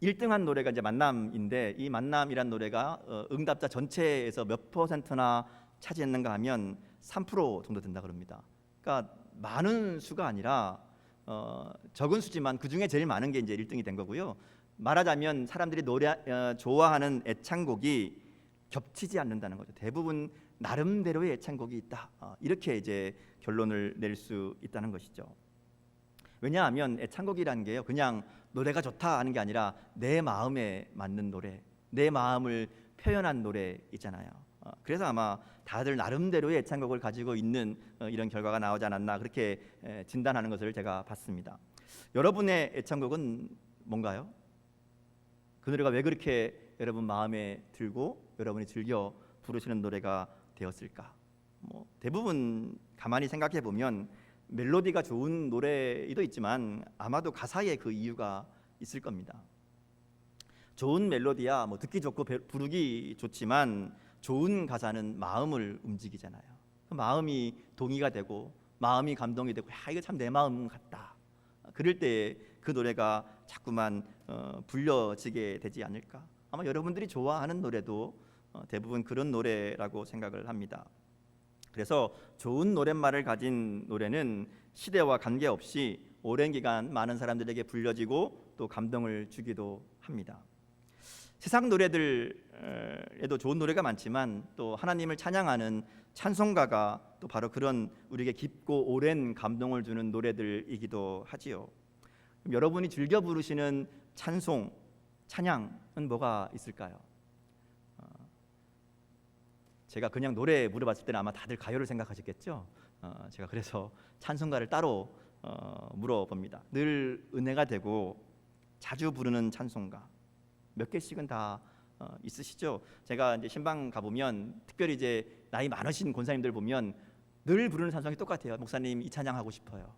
C: 1등한 노래가 이제 만남인데 이 만남이란 노래가 응답자 전체에서 몇 %나 차지했는가 하면 3% 정도 된다 그럽니다. 그러니까 많은 수가 아니라 적은 수지만 그 중에 제일 많은 게 이제 1등이 된 거고요. 말하자면 사람들이 좋아하는 애창곡이 겹치지 않는다는 거죠. 대부분 나름대로의 애창곡이 있다. 이렇게 이제 결론을 낼 수 있다는 것이죠. 왜냐하면 애창곡이라는 게요, 그냥 노래가 좋다 하는 게 아니라 내 마음에 맞는 노래, 내 마음을 표현한 노래 있잖아요. 그래서 아마 다들 나름대로의 애창곡을 가지고 있는 이런 결과가 나오지 않았나 그렇게 진단하는 것을 제가 봤습니다. 여러분의 애창곡은 뭔가요? 그 노래가 왜 그렇게 여러분 마음에 들고 여러분이 즐겨 부르시는 노래가 되었을까? 대부분 가만히 생각해 보면 멜로디가 좋은 노래도 있지만 아마도 가사에 그 이유가 있을 겁니다. 좋은 멜로디야 듣기 좋고 부르기 좋지만 좋은 가사는 마음을 움직이잖아요. 마음이 동의가 되고 마음이 감동이 되고 이거 참 내 마음 같다. 그럴 때 그 노래가 자꾸만 불려지게 되지 않을까. 아마 여러분들이 좋아하는 노래도 대부분 그런 노래라고 생각을 합니다. 그래서 좋은 노랫말을 가진 노래는 시대와 관계없이 오랜 기간 많은 사람들에게 불려지고 또 감동을 주기도 합니다. 세상 노래들에도 좋은 노래가 많지만 또 하나님을 찬양하는 찬송가가 또 바로 그런 우리에게 깊고 오랜 감동을 주는 노래들이기도 하지요. 그럼 여러분이 즐겨 부르시는 찬송, 찬양은 뭐가 있을까요? 제가 그냥 노래 물어봤을 때는 아마 다들 가요를 생각하셨겠죠. 제가 그래서 찬송가를 따로 물어봅니다. 늘 은혜가 되고 자주 부르는 찬송가 몇 개씩은 다 있으시죠? 제가 이제 신방 가보면 특별히 이제 나이 많으신 권사님들 보면 늘 부르는 찬송이 똑같아요. 목사님 이 찬양 하고 싶어요.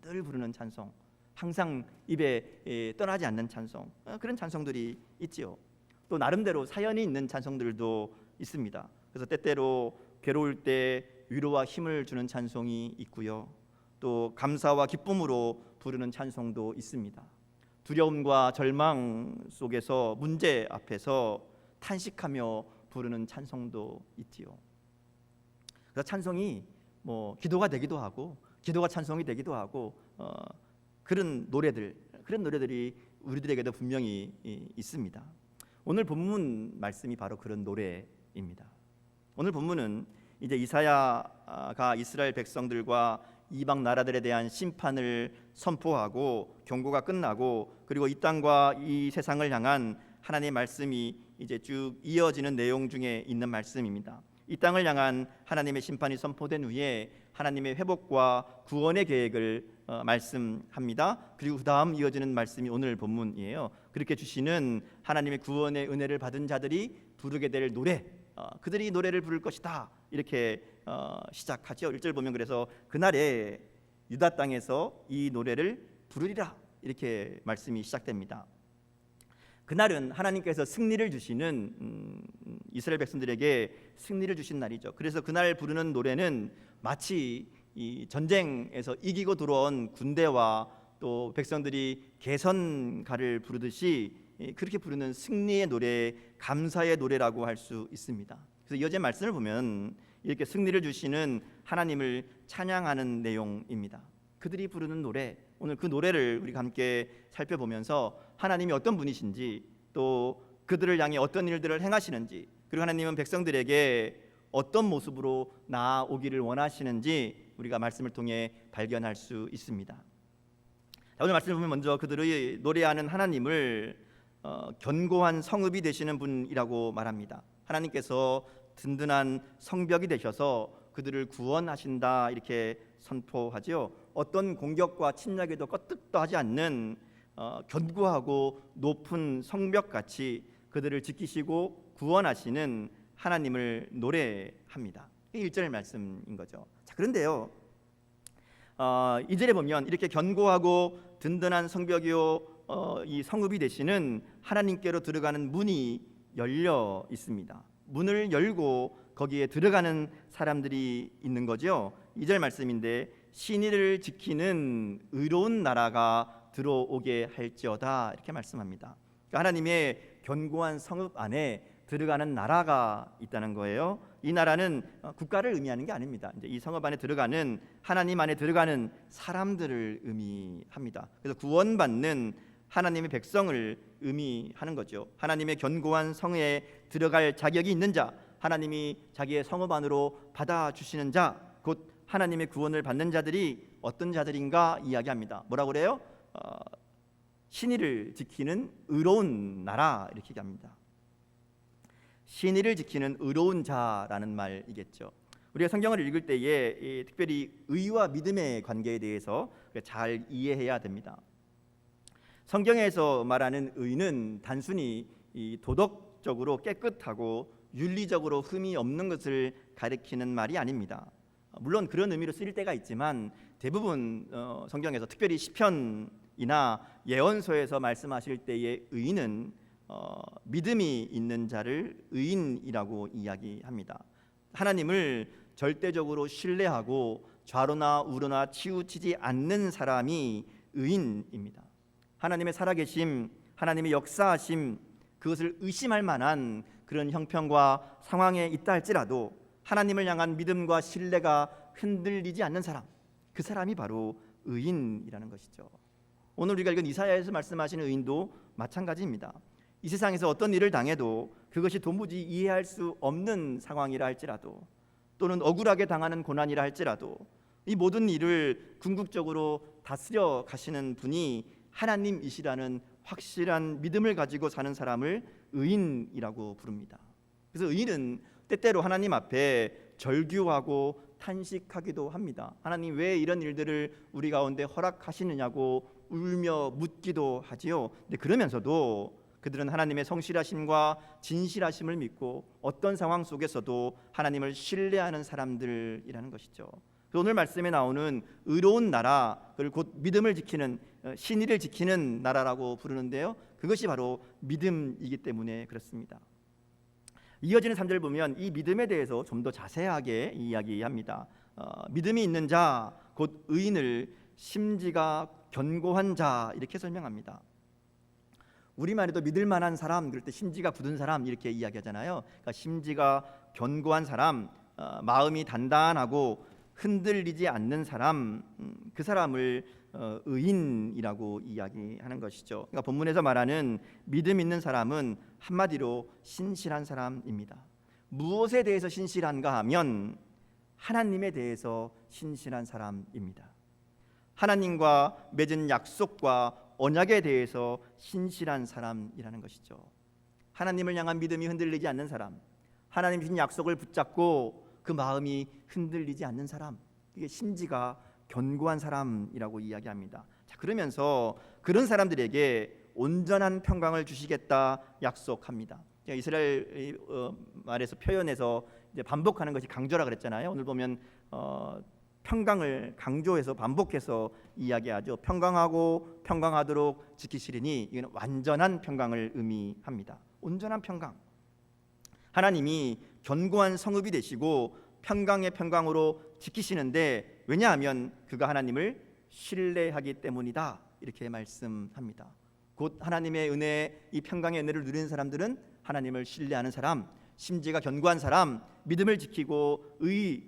C: 늘 부르는 찬송, 항상 입에 떠나지 않는 찬송, 그런 찬송들이 있지요. 또 나름대로 사연이 있는 찬송들도 있습니다. 그래서 때때로 괴로울 때 위로와 힘을 주는 찬송이 있고요. 또 감사와 기쁨으로 부르는 찬송도 있습니다. 두려움과 절망 속에서 문제 앞에서 탄식하며 부르는 찬송도 있지요. 그래서 찬송이 기도가 되기도 하고 기도가 찬송이 되기도 하고 그런 노래들이 우리들에게도 분명히 있습니다. 오늘 본문 말씀이 바로 그런 노래입니다. 오늘 본문은 이제 이사야가 이스라엘 백성들과 이방 나라들에 대한 심판을 선포하고 경고가 끝나고 그리고 이 땅과 이 세상을 향한 하나님의 말씀이 이제 쭉 이어지는 내용 중에 있는 말씀입니다. 이 땅을 향한 하나님의 심판이 선포된 후에 하나님의 회복과 구원의 계획을 말씀합니다. 그리고 그 다음 이어지는 말씀이 오늘 본문이에요. 그렇게 주시는 하나님의 구원의 은혜를 받은 자들이 부르게 될 노래, 그들이 노래를 부를 것이다. 이렇게 시작하죠. 1절 보면 그래서 그날에 유다 땅에서 이 노래를 부르리라 이렇게 말씀이 시작됩니다. 그날은 하나님께서 승리를 주시는 이스라엘 백성들에게 승리를 주신 날이죠. 그래서 그날 부르는 노래는 마치 이 전쟁에서 이기고 들어온 군대와 또 백성들이 개선가를 부르듯이 그렇게 부르는 승리의 노래, 감사의 노래라고 할 수 있습니다. 그래서 이 어제 말씀을 보면 이렇게 승리를 주시는 하나님을 찬양하는 내용입니다. 그들이 부르는 노래, 오늘 그 노래를 우리가 함께 살펴보면서 하나님이 어떤 분이신지 또 그들을 향해 어떤 일들을 행하시는지 그리고 하나님은 백성들에게 어떤 모습으로 나아오기를 원하시는지 우리가 말씀을 통해 발견할 수 있습니다. 자, 오늘 말씀을 보면 먼저 그들의 노래하는 하나님을 견고한 성읍이 되시는 분이라고 말합니다. 하나님께서 든든한 성벽이 되셔서 그들을 구원하신다 이렇게 선포하죠. 어떤 공격과 침략에도 껐득도 하지 않는 견고하고 높은 성벽같이 그들을 지키시고 구원하시는 하나님을 노래합니다. 이게 1절 말씀인 거죠. 자, 그런데요 2절에 보면 이렇게 견고하고 든든한 성벽이요 이 성읍이 되시는 하나님께로 들어가는 문이 열려 있습니다. 문을 열고 거기에 들어가는 사람들이 있는 거죠. 2절 말씀인데 신의를 지키는 의로운 나라가 들어오게 할지어다 이렇게 말씀합니다. 그러니까 하나님의 견고한 성읍 안에 들어가는 나라가 있다는 거예요. 이 나라는 국가를 의미하는 게 아닙니다. 이제 이 성읍 안에 들어가는 하나님 안에 들어가는 사람들을 의미합니다. 그래서 구원받는 하나님의 백성을 의미하는 거죠. 하나님의 견고한 성에 들어갈 자격이 있는 자, 하나님이 자기의 성읍 안으로 받아주시는 자, 곧 하나님의 구원을 받는 자들이 어떤 자들인가 이야기합니다. 뭐라고 그래요? 신의를 지키는 의로운 나라 이렇게 얘기합니다. 신의를 지키는 의로운 자라는 말이겠죠. 우리가 성경을 읽을 때에 특별히 의와 믿음의 관계에 대해서 잘 이해해야 됩니다. 성경에서 말하는 의는 단순히 이 도덕적으로 깨끗하고 윤리적으로 흠이 없는 것을 가리키는 말이 아닙니다. 물론 그런 의미로 쓰일 때가 있지만 대부분 성경에서 특별히 시편이나 예언서에서 말씀하실 때의 의인은 믿음이 있는 자를 의인이라고 이야기합니다. 하나님을 절대적으로 신뢰하고 좌로나 우로나 치우치지 않는 사람이 의인입니다. 하나님의 살아계심, 하나님의 역사하심, 그것을 의심할 만한 그런 형편과 상황에 있다 할지라도 하나님을 향한 믿음과 신뢰가 흔들리지 않는 사람, 그 사람이 바로 의인이라는 것이죠. 오늘 우리가 읽은 이사야에서 말씀하시는 의인도 마찬가지입니다. 이 세상에서 어떤 일을 당해도 그것이 도무지 이해할 수 없는 상황이라 할지라도 또는 억울하게 당하는 고난이라 할지라도 이 모든 일을 궁극적으로 다스려 가시는 분이 하나님이시라는 확실한 믿음을 가지고 사는 사람을 의인이라고 부릅니다. 그래서 의인은 때때로 하나님 앞에 절규하고 탄식하기도 합니다. 하나님 왜 이런 일들을 우리 가운데 허락하시느냐고 울며 묻기도 하지요. 근데 그러면서도 그들은 하나님의 성실하심과 진실하심을 믿고 어떤 상황 속에서도 하나님을 신뢰하는 사람들이라는 것이죠. 오늘 말씀에 나오는 의로운 나라, 그걸 곧 믿음을 지키는 신의를 지키는 나라라고 부르는데요. 그것이 바로 믿음이기 때문에 그렇습니다. 이어지는 3절 보면 이 믿음에 대해서 좀 더 자세하게 이야기합니다. 믿음이 있는 자, 곧 의인을 심지가 견고한 자 이렇게 설명합니다. 우리말에도 믿을 만한 사람, 그럴 때 심지가 굳은 사람 이렇게 이야기하잖아요. 그러니까 심지가 견고한 사람, 마음이 단단하고 흔들리지 않는 사람, 그 사람을 의인이라고 이야기하는 것이죠. 그러니까 본문에서 말하는 믿음 있는 사람은 한마디로 신실한 사람입니다. 무엇에 대해서 신실한가 하면 하나님에 대해서 신실한 사람입니다. 하나님과 맺은 약속과 언약에 대해서 신실한 사람이라는 것이죠. 하나님을 향한 믿음이 흔들리지 않는 사람, 하나님 주신 약속을 붙잡고 그 마음이 흔들리지 않는 사람, 이게 심지가 견고한 사람이라고 이야기합니다. 자, 그러면서 그런 사람들에게 온전한 평강을 주시겠다 약속합니다. 이스라엘 말에서 표현해서 이제 반복하는 것이 강조라 그랬잖아요. 오늘 보면 평강을 강조해서 반복해서 이야기하죠. 평강하고 평강하도록 지키시리니, 이건 완전한 평강을 의미합니다. 온전한 평강. 하나님이 견고한 성읍이 되시고 평강의 평강으로 지키시는데, 왜냐하면 그가 하나님을 신뢰하기 때문이다 이렇게 말씀합니다. 곧 하나님의 은혜, 이 평강의 은혜를 누리는 사람들은 하나님을 신뢰하는 사람, 심지가 견고한 사람, 믿음을 지키고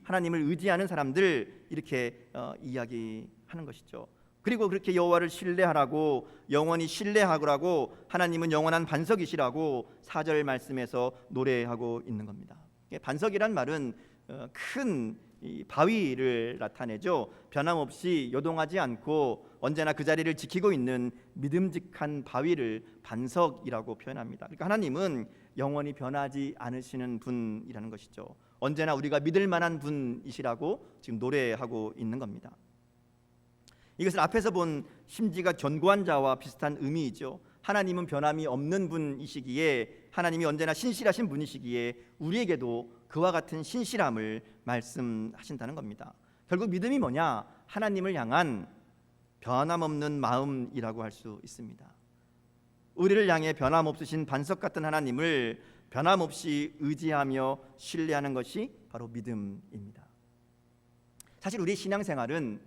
C: 하나님을 의지하는 사람들, 이렇게 이야기하는 것이죠. 그리고 그렇게 여호와를 신뢰하라고, 영원히 신뢰하라고, 하나님은 영원한 반석이시라고 4절 말씀에서 노래하고 있는 겁니다. 반석이란 말은 큰 바위를 나타내죠. 변함없이 요동하지 않고 언제나 그 자리를 지키고 있는 믿음직한 바위를 반석이라고 표현합니다. 그러니까 하나님은 영원히 변하지 않으시는 분이라는 것이죠. 언제나 우리가 믿을 만한 분이시라고 지금 노래하고 있는 겁니다. 이것은 앞에서 본 심지가 견고한 자와 비슷한 의미이죠. 하나님은 변함이 없는 분이시기에, 하나님이 언제나 신실하신 분이시기에 우리에게도 그와 같은 신실함을 말씀하신다는 겁니다. 결국 믿음이 뭐냐? 하나님을 향한 변함없는 마음이라고 할 수 있습니다. 우리를 향해 변함없으신 반석 같은 하나님을 변함없이 의지하며 신뢰하는 것이 바로 믿음입니다. 사실 우리의 신앙생활은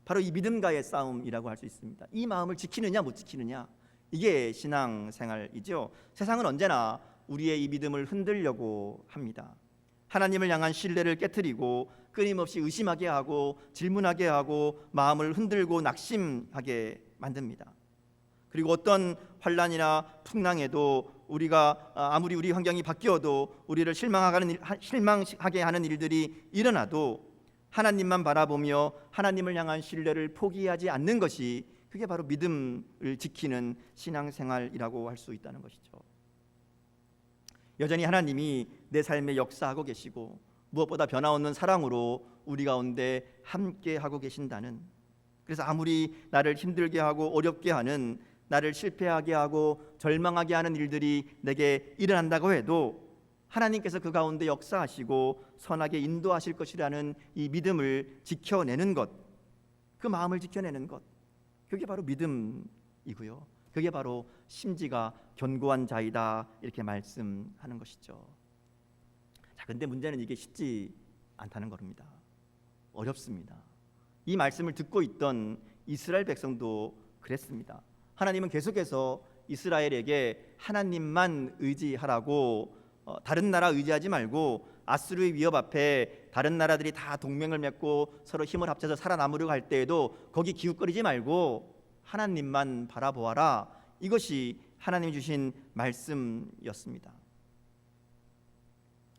C: 바로 이 믿음과의 싸움이라고 할 수 있습니다. 이 마음을 지키느냐 못 지키느냐, 이게 신앙생활이죠. 세상은 언제나 우리의 이 믿음을 흔들려고 합니다. 하나님을 향한 신뢰를 깨트리고 끊임없이 의심하게 하고 질문하게 하고 마음을 흔들고 낙심하게 만듭니다. 그리고 어떤 환난이나 풍랑에도 우리가 아무리 우리 환경이 바뀌어도 우리를 실망하게 하는 일들이 일어나도 하나님만 바라보며 하나님을 향한 신뢰를 포기하지 않는 것이, 그게 바로 믿음을 지키는 신앙생활이라고 할 수 있다는 것이죠. 여전히 하나님이 내 삶에 역사하고 계시고 무엇보다 변화없는 사랑으로 우리 가운데 함께 하고 계신다는, 그래서 아무리 나를 힘들게 하고 어렵게 하는, 나를 실패하게 하고 절망하게 하는 일들이 내게 일어난다고 해도 하나님께서 그 가운데 역사하시고 선하게 인도하실 것이라는 이 믿음을 지켜내는 것, 그 마음을 지켜내는 것, 그게 바로 믿음이고요. 그게 바로 심지가 견고한 자이다, 이렇게 말씀하는 것이죠. 자, 근데 문제는 이게 쉽지 않다는 겁니다. 어렵습니다. 이 말씀을 듣고 있던 이스라엘 백성도 그랬습니다. 하나님은 계속해서 이스라엘에게 하나님만 의지하라고, 다른 나라 의지하지 말고 아수르의 위협 앞에 다른 나라들이 다 동맹을 맺고 서로 힘을 합쳐서 살아남으려고 할 때에도 거기 기웃거리지 말고 하나님만 바라보아라. 이것이 하나님이 주신 말씀이었습니다.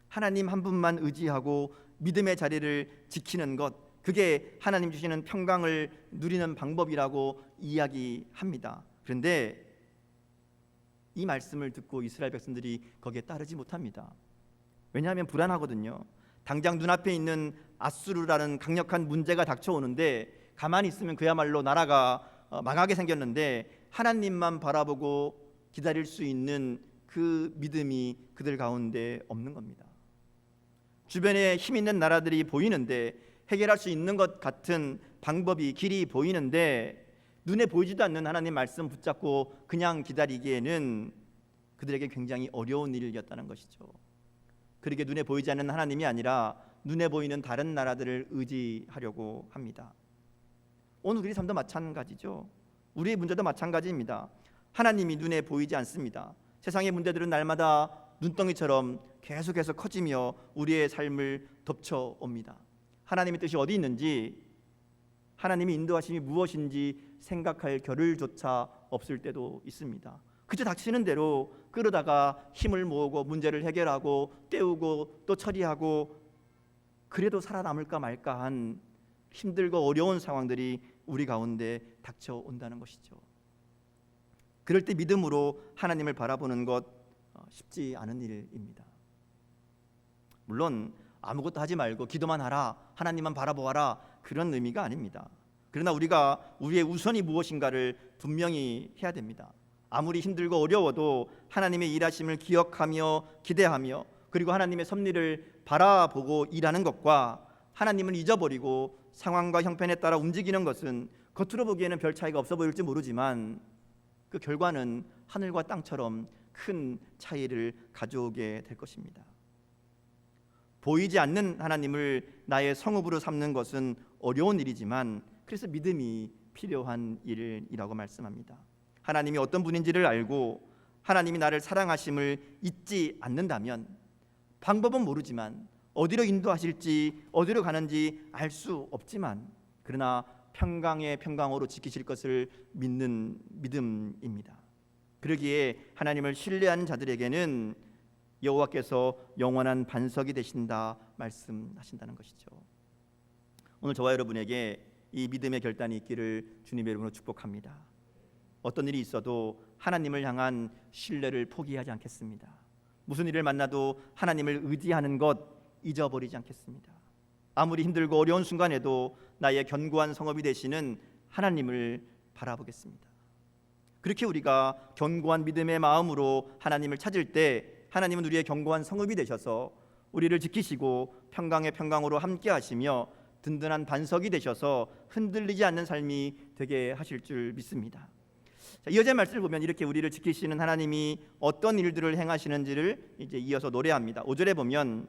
C: 하나님 한 분만 의지하고 믿음의 자리를 지키는 것, 그게 하나님 주시는 평강을 누리는 방법이라고 이야기합니다. 그런데 이 말씀을 듣고 이스라엘 백성들이 거기에 따르지 못합니다. 왜냐하면 불안하거든요. 당장 눈앞에 있는 아수르라는 강력한 문제가 닥쳐오는데 가만히 있으면 그야말로 나라가 망하게 생겼는데 하나님만 바라보고 기다릴 수 있는 그 믿음이 그들 가운데 없는 겁니다. 주변에 힘 있는 나라들이 보이는데, 해결할 수 있는 것 같은 방법이, 길이 보이는데 눈에 보이지도 않는 하나님 말씀 붙잡고 그냥 기다리기에는 그들에게 굉장히 어려운 일이었다는 것이죠. 그렇게 눈에 보이지 않는 하나님이 아니라 눈에 보이는 다른 나라들을 의지하려고 합니다. 오늘 우리 삶도 마찬가지죠. 우리의 문제도 마찬가지입니다. 하나님이 눈에 보이지 않습니다. 세상의 문제들은 날마다 눈덩이처럼 계속해서 커지며 우리의 삶을 덮쳐옵니다. 하나님의 뜻이 어디 있는지, 하나님의 인도하심이 무엇인지 생각할 겨를조차 없을 때도 있습니다. 그저 닥치는 대로 끌어다가 힘을 모으고 문제를 해결하고 때우고 또 처리하고 그래도 살아남을까 말까 한 힘들고 어려운 상황들이 우리 가운데 닥쳐온다는 것이죠. 그럴 때 믿음으로 하나님을 바라보는 것 쉽지 않은 일입니다. 물론 아무것도 하지 말고 기도만 하라, 하나님만 바라보아라, 그런 의미가 아닙니다. 그러나 우리가 우리의 우선이 무엇인가를 분명히 해야 됩니다. 아무리 힘들고 어려워도 하나님의 일하심을 기억하며 기대하며 그리고 하나님의 섭리를 바라보고 일하는 것과 하나님을 잊어버리고 상황과 형편에 따라 움직이는 것은 겉으로 보기에는 별 차이가 없어 보일지 모르지만 그 결과는 하늘과 땅처럼 큰 차이를 가져오게 될 것입니다. 보이지 않는 하나님을 나의 성읍으로 삼는 것은 어려운 일이지만 그래서 믿음이 필요한 일이라고 말씀합니다. 하나님이 어떤 분인지를 알고 하나님이 나를 사랑하심을 잊지 않는다면 방법은 모르지만 어디로 인도하실지 어디로 가는지 알 수 없지만 그러나 평강의 평강으로 지키실 것을 믿는 믿음입니다. 그러기에 하나님을 신뢰하는 자들에게는 여호와께서 영원한 반석이 되신다 말씀하신다는 것이죠. 오늘 저와 여러분에게 이 믿음의 결단이 있기를 주님의 이름으로 축복합니다. 어떤 일이 있어도 하나님을 향한 신뢰를 포기하지 않겠습니다. 무슨 일을 만나도 하나님을 의지하는 것 잊어버리지 않겠습니다. 아무리 힘들고 어려운 순간에도 나의 견고한 성읍이 되시는 하나님을 바라보겠습니다. 그렇게 우리가 견고한 믿음의 마음으로 하나님을 찾을 때 하나님은 우리의 견고한 성읍이 되셔서 우리를 지키시고 평강의 평강으로 함께 하시며 든든한 반석이 되셔서 흔들리지 않는 삶이 되게 하실 줄 믿습니다. 자, 이어진 말씀을 보면 이렇게 우리를 지키시는 하나님이 어떤 일들을 행하시는지를 이제 이어서 노래합니다. 5절에 보면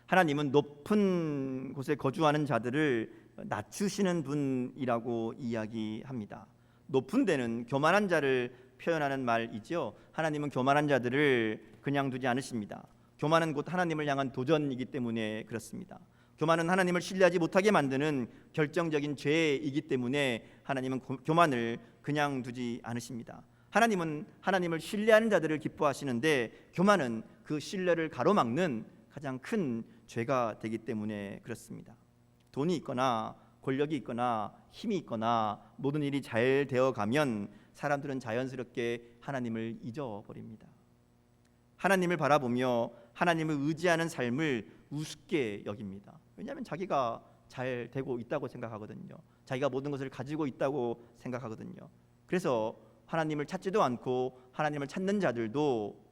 C: 하나님은 높은 곳에 거주하는 자들을 낮추시는 분이라고 이야기합니다. 높은 데는 교만한 자를 표현하는 말이죠. 하나님은 교만한 자들을 그냥 두지 않으십니다. 교만은 곧 하나님을 향한 도전이기 때문에 그렇습니다. 교만은 하나님을 신뢰하지 못하게 만드는 결정적인 죄이기 때문에 하나님은 교만을 그냥 두지 않으십니다. 하나님은 하나님을 신뢰하는 자들을 기뻐하시는데 교만은 그 신뢰를 가로막는 가장 큰 죄가 되기 때문에 그렇습니다. 돈이 있거나 권력이 있거나 힘이 있거나 모든 일이 잘 되어가면 사람들은 자연스럽게 하나님을 잊어버립니다. 하나님을 바라보며 하나님을 의지하는 삶을 우습게 여깁니다. 왜냐하면 자기가 잘 되고 있다고 생각하거든요. 자기가 모든 것을 가지고 있다고 생각하거든요. 그래서 하나님을 찾지도 않고 하나님을 찾는 자들도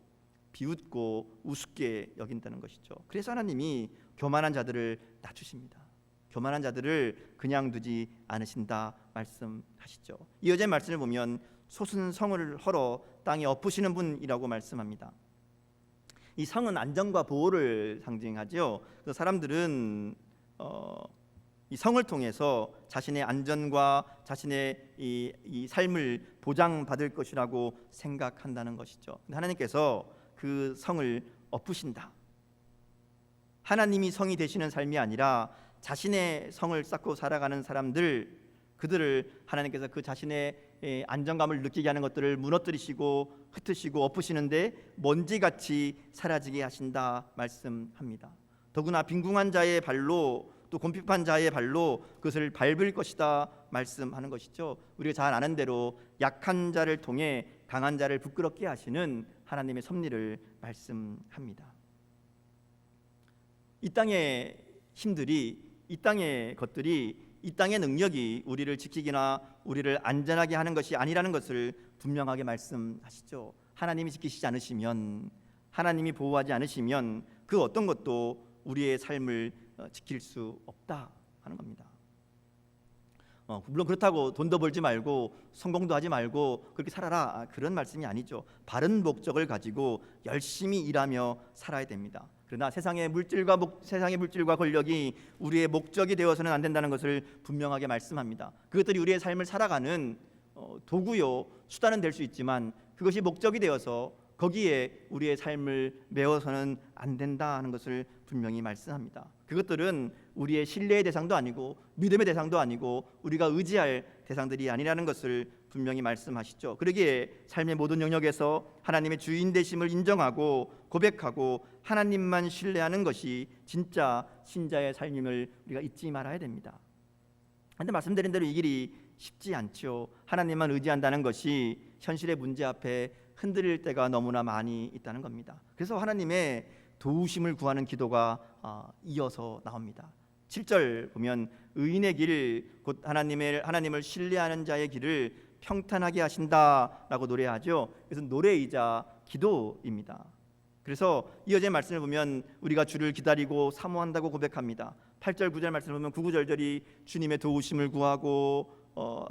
C: 비웃고 우습게 여긴다는 것이죠. 그래서 하나님이 교만한 자들을 낮추십니다. 교만한 자들을 그냥 두지 않으신다 말씀하시죠. 이어진 말씀을 보면 솟은 성을 헐어 땅에 엎으시는 분이라고 말씀합니다. 이 성은 안전과 보호를 상징하죠. 그래서 사람들은 이 성을 통해서 자신의 안전과 자신의 이 삶을 보장받을 것이라고 생각한다는 것이죠. 하나님께서 그 성을 엎으신다. 하나님이 성이 되시는 삶이 아니라 자신의 성을 쌓고 살아가는 사람들, 그들을 하나님께서 그 자신의 안정감을 느끼게 하는 것들을 무너뜨리시고 흩으시고 엎으시는데 먼지같이 사라지게 하신다 말씀합니다. 더구나 빈궁한 자의 발로 또 곰핍한 자의 발로 그것을 밟을 것이다 말씀하는 것이죠. 우리가 잘 아는 대로 약한 자를 통해 강한 자를 부끄럽게 하시는 하나님의 섭리를 말씀합니다. 이 땅의 힘들이, 이 땅의 것들이, 이 땅의 능력이 우리를 지키기나 우리를 안전하게 하는 것이 아니라는 것을 분명하게 말씀하시죠. 하나님이 지키시지 않으시면, 하나님이 보호하지 않으시면 그 어떤 것도 우리의 삶을 지킬 수 없다 하는 겁니다. 물론 그렇다고 돈도 벌지 말고 성공도 하지 말고 그렇게 살아라, 그런 말씀이 아니죠. 바른 목적을 가지고 열심히 일하며 살아야 됩니다. 그러나 세상의 물질과 권력이 우리의 목적이 되어서는 안 된다는 것을 분명하게 말씀합니다. 그것들이 우리의 삶을 살아가는 도구요, 수단은 될 수 있지만 그것이 목적이 되어서 거기에 우리의 삶을 메워서는 안 된다 하는 것을 분명히 말씀합니다. 그것들은 우리의 신뢰의 대상도 아니고 믿음의 대상도 아니고 우리가 의지할 대상들이 아니라는 것을 분명히 말씀하시죠. 그러기에 삶의 모든 영역에서 하나님의 주인 되심을 인정하고 고백하고 하나님만 신뢰하는 것이 진짜 신자의 삶임을 우리가 잊지 말아야 됩니다. 그런데 말씀드린 대로 이 길이 쉽지 않죠. 하나님만 의지한다는 것이 현실의 문제 앞에 흔들릴 때가 너무나 많이 있다는 겁니다. 그래서 하나님의 도우심을 구하는 기도가 이어서 나옵니다. 7절 보면 의인의 길, 곧 하나님을 신뢰하는 자의 길을 평탄하게 하신다라고 노래하죠. 그래서 노래이자 기도입니다. 그래서 이어진 말씀을 보면 우리가 주를 기다리고 사모한다고 고백합니다. 8절 9절 말씀을 보면 9, 10절이 주님의 도우심을 구하고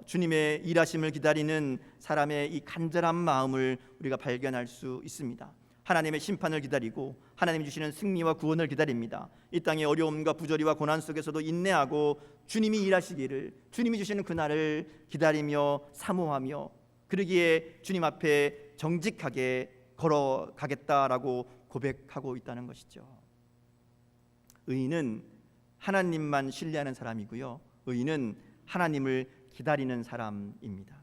C: 주님의 일하심을 기다리는 사람의 이 간절한 마음을 우리가 발견할 수 있습니다. 하나님의 심판을 기다리고 하나님이 주시는 승리와 구원을 기다립니다. 이 땅의 어려움과 부조리와 고난 속에서도 인내하고 주님이 일하시기를, 주님이 주시는 그날을 기다리며 사모하며 그러기에 주님 앞에 정직하게 걸어가겠다라고 고백하고 있다는 것이죠. 의인은 하나님만 신뢰하는 사람이고요, 의인은 하나님을 기다리는 사람입니다.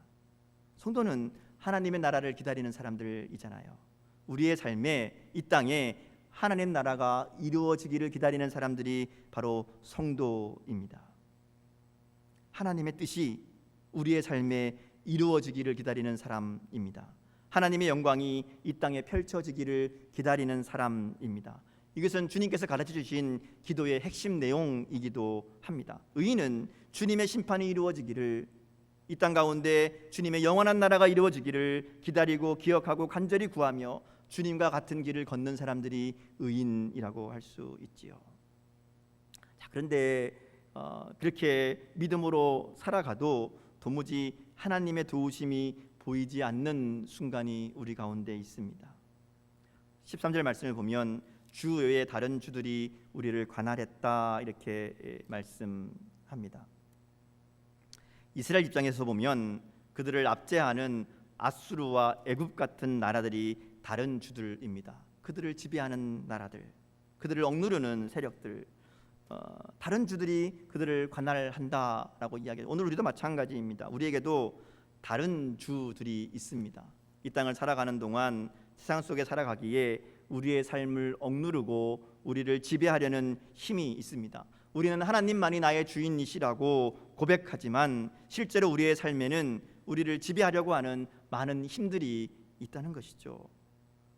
C: 성도는 하나님의 나라를 기다리는 사람들이잖아요. 우리의 삶에, 이 땅에 하나님 나라가 이루어지기를 기다리는 사람들이 바로 성도입니다. 하나님의 뜻이 우리의 삶에 이루어지기를 기다리는 사람입니다. 하나님의 영광이 이 땅에 펼쳐지기를 기다리는 사람입니다. 이것은 주님께서 가르쳐 주신 기도의 핵심 내용이기도 합니다. 의인은 주님의 심판이 이루어지기를, 이 땅 가운데 주님의 영원한 나라가 이루어지기를 기다리고 기억하고 간절히 구하며 주님과 같은 길을 걷는 사람들이 의인이라고 할 수 있지요. 자, 그런데 그렇게 믿음으로 살아가도 도무지 하나님의 도우심이 보이지 않는 순간이 우리 가운데 있습니다. 13절 말씀을 보면 주 외에 다른 주들이 우리를 관할했다 이렇게 말씀합니다. 이스라엘 입장에서 보면 그들을 압제하는 아수르와 애굽 같은 나라들이 다른 주들입니다. 그들을 지배하는 나라들, 그들을 억누르는 세력들, 다른 주들이 그들을 관할한다라고 이야기해요. 오늘 우리도 마찬가지입니다. 우리에게도 다른 주들이 있습니다. 이 땅을 살아가는 동안 세상 속에 살아가기에 우리의 삶을 억누르고 우리를 지배하려는 힘이 있습니다. 우리는 하나님만이 나의 주인이시라고 고백하지만 실제로 우리의 삶에는 우리를 지배하려고 하는 많은 힘들이 있다는 것이죠.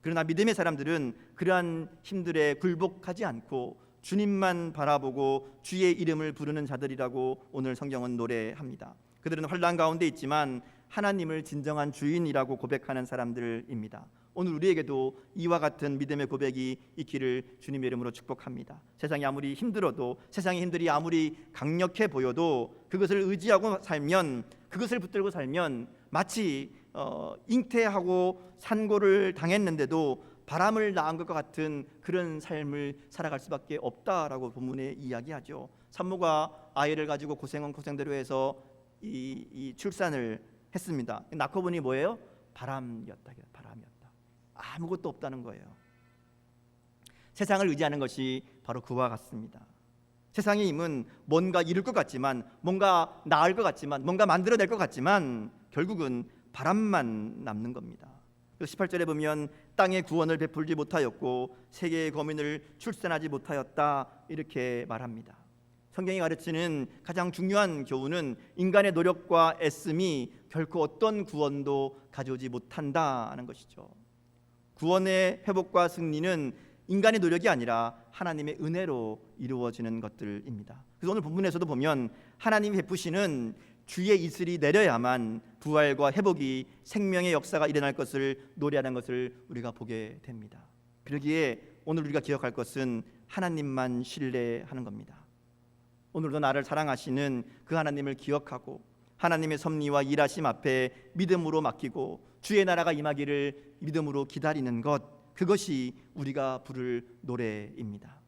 C: 그러나 믿음의 사람들은 그러한 힘들에 굴복하지 않고 주님만 바라보고 주의 이름을 부르는 자들이라고 오늘 성경은 노래합니다. 그들은 환난 가운데 있지만 하나님을 진정한 주인이라고 고백하는 사람들입니다. 오늘 우리에게도 이와 같은 믿음의 고백이 있기를 주님의 이름으로 축복합니다. 세상이 아무리 힘들어도, 세상의 힘들이 아무리 강력해 보여도 그것을 의지하고 살면, 그것을 붙들고 살면 마치 잉태하고 산고를 당했는데도 바람을 낳은 것과 같은 그런 삶을 살아갈 수밖에 없다라고 본문에 이야기하죠. 산모가 아이를 가지고 고생은 고생대로 해서 이 출산을 했습니다. 낳고 보니 뭐예요? 바람이었다. 아무것도 없다는 거예요. 세상을 의지하는 것이 바로 그와 같습니다. 세상의 힘은 뭔가 이룰 것 같지만, 뭔가 나을 것 같지만, 뭔가 만들어낼 것 같지만 결국은 바람만 남는 겁니다. 18절에 보면 땅의 구원을 베풀지 못하였고 세계의 거민을 출산하지 못하였다, 이렇게 말합니다. 성경이 가르치는 가장 중요한 교훈은 인간의 노력과 애씀이 결코 어떤 구원도 가져오지 못한다는 것이죠. 구원의 회복과 승리는 인간의 노력이 아니라 하나님의 은혜로 이루어지는 것들입니다. 그래서 오늘 본문에서도 보면 하나님이 베푸시는 주의 이슬이 내려야만 부활과 회복이, 생명의 역사가 일어날 것을 노래하는 것을 우리가 보게 됩니다. 그러기에 오늘 우리가 기억할 것은 하나님만 신뢰하는 겁니다. 오늘도 나를 사랑하시는 그 하나님을 기억하고 하나님의 섭리와 일하심 앞에 믿음으로 맡기고 주의 나라가 임하기를 믿음으로 기다리는 것, 그것이 우리가 부를 노래입니다.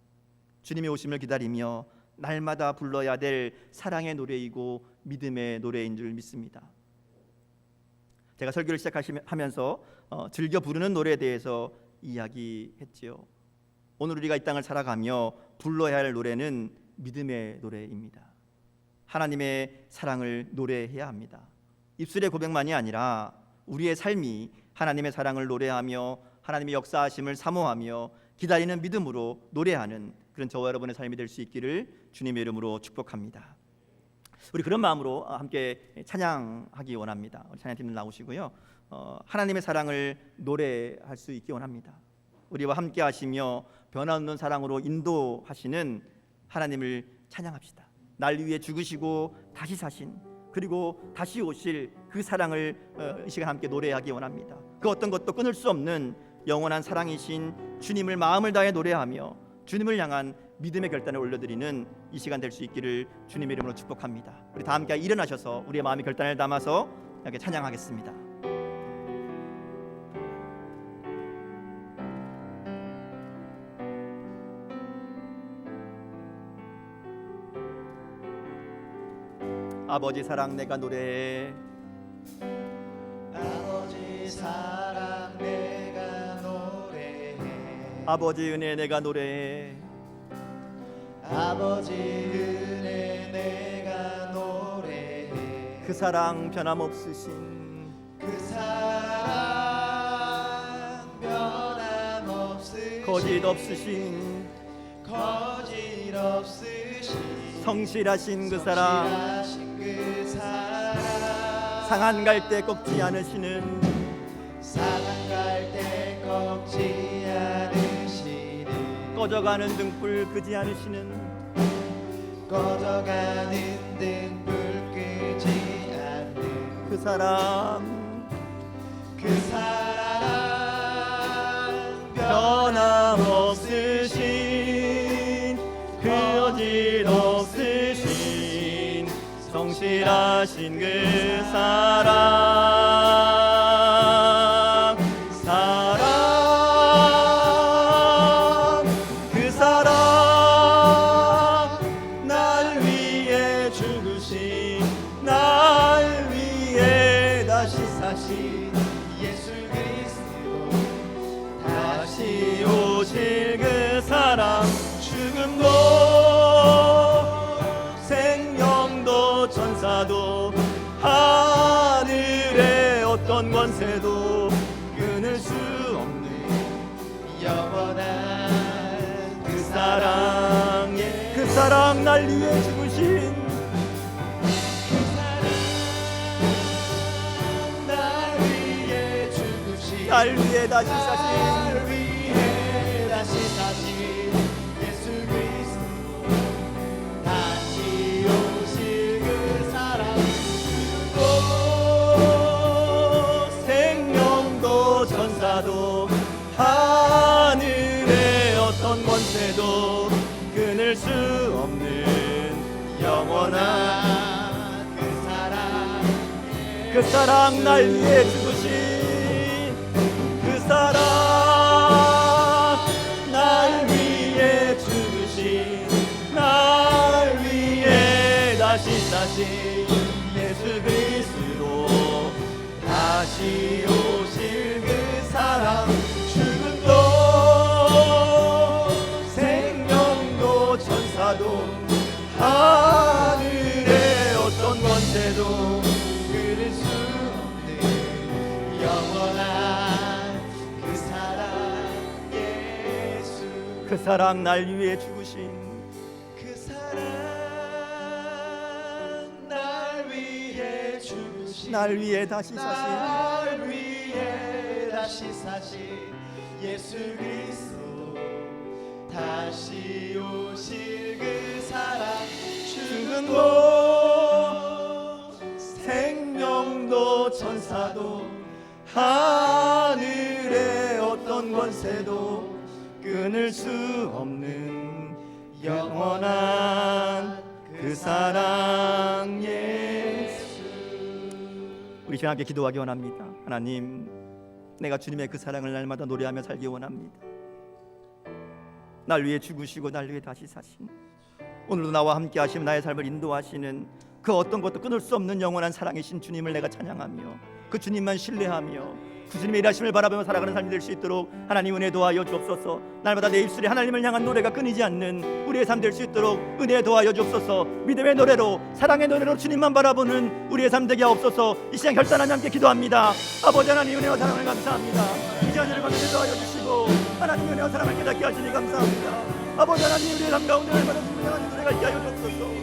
C: 주님의 오심을 기다리며 날마다 불러야 될 사랑의 노래이고 믿음의 노래인 줄 믿습니다. 제가 설교를 시작하면서 즐겨 부르는 노래에 대해서 이야기했지요. 오늘 우리가 이 땅을 살아가며 불러야 할 노래는 믿음의 노래입니다. 하나님의 사랑을 노래해야 합니다. 입술의 고백만이 아니라 우리의 삶이 하나님의 사랑을 노래하며 하나님의 역사하심을 사모하며 기다리는 믿음으로 노래하는 그런 저와 여러분의 삶이 될 수 있기를 주님의 이름으로 축복합니다. 우리 그런 마음으로 함께 찬양하기 원합니다. 우리 찬양팀들 나오시고요. 하나님의 사랑을 노래할 수 있기 원합니다. 우리와 함께 하시며 변함없는 사랑으로 인도하시는 하나님을 찬양합시다. 날 위해 죽으시고 다시 사신, 그리고 다시 오실 그 사랑을 이 시간 함께 노래하기 원합니다. 그 어떤 것도 끊을 수 없는 영원한 사랑이신 주님을 마음을 다해 노래하며 주님을 향한 믿음의 결단을 올려드리는 이 시간 될 수 있기를 주님의 이름으로 축복합니다. 우리 다 함께 일어나셔서 우리의 마음의 결단을 담아서 이렇게 찬양하겠습니다. 아버지 사랑 내가 노래해,
A: 아버지 사랑 내가 노래해,
C: 아버지 은혜 내가 노래해,
A: 아버지 은혜 내가 노래해,
C: 그 사랑 변함없으신,
A: 그 사랑 변함없으신,
C: 거짓 없으신,
A: 거짓 없으신,
C: 성실하신 그 사랑,
A: 성실하신 그 사랑,
C: 상한 갈 때 꺾지 않으시는,
A: 상한 갈 때 꺾지 않으시는,
C: 꺼져가는 등불 끄지 않으시는,
A: 꺼져가는 등불 끄지 않는
C: 그 사랑,
A: 그 사랑
C: 변함없으신, 거짓 없으신, 성실하신 그 사랑, 사랑, 그 사랑, 날 위해 죽으신, 날 위해 다시 사신
A: 예수 그리스도,
C: 다시 오실 그 사랑, 죽음도 생명도 천사도 하늘의 어떤 권세도 끊을 수 없는
A: 영원한
C: 그 사랑, 그 사랑 날 위해 죽으신,
A: 그 사랑, 날 위해 죽으신,
C: 날 위해 다시 사신
A: 날 위해 다시 사신 예수 그리스도,
B: 그 사랑 날 위해 죽으신 그 사랑 날 위해 죽으신 날 위해 다시 사신 예수 그리스도 다시 오실 그 사랑 죽음도 생명도 천사도 하늘의 어떤 권세도
A: 끊을 수 없는 영원한 그 사랑 예수
B: 그 사랑 날 위해 죽으신
A: 그 사랑 날 위해 죽으신
B: 날 위해 다시 사신
A: 날 위해 다시 사신 예수 그리스도 다시 오실 그 사랑 죽음도
B: 생명도 천사도 하늘의 어떤 권세도 끊을 수 없는 영원한 그 사랑 예수. 우리 주님 함께 기도하기 원합니다. 하나님, 내가 주님의 그 사랑을 날마다 노래하며 살기 원합니다. 날 위해 죽으시고 날 위해 다시 사신, 오늘도 나와 함께 하시며 나의 삶을 인도하시는 그 어떤 것도 끊을 수 없는 영원한 사랑이신 주님을 내가 찬양하며 그 주님만 신뢰하며 그 주님의 일하심을 바라보며 살아가는 삶이 될 수 있도록 하나님 은혜 도와여 주옵소서. 날마다 내 입술에 하나님을 향한 노래가 끊이지 않는 우리의 삶 될 수 있도록 은혜 도와여 주옵소서. 믿음의 노래로 사랑의 노래로 주님만 바라보는 우리의 삶 되게 하옵소서. 이 시간 결단하며 함께 기도합니다. 아버지 하나님 은혜와 사랑을 감사합니다. 이 시간 저를 받는 도와여 주시고 하나님 은혜와 사랑을 깨닫게 하시니 감사합니다. 아버지 하나님 우리의 삶 가운데 날마다 주님의 향한 노래가 있게 하여 주옵소서.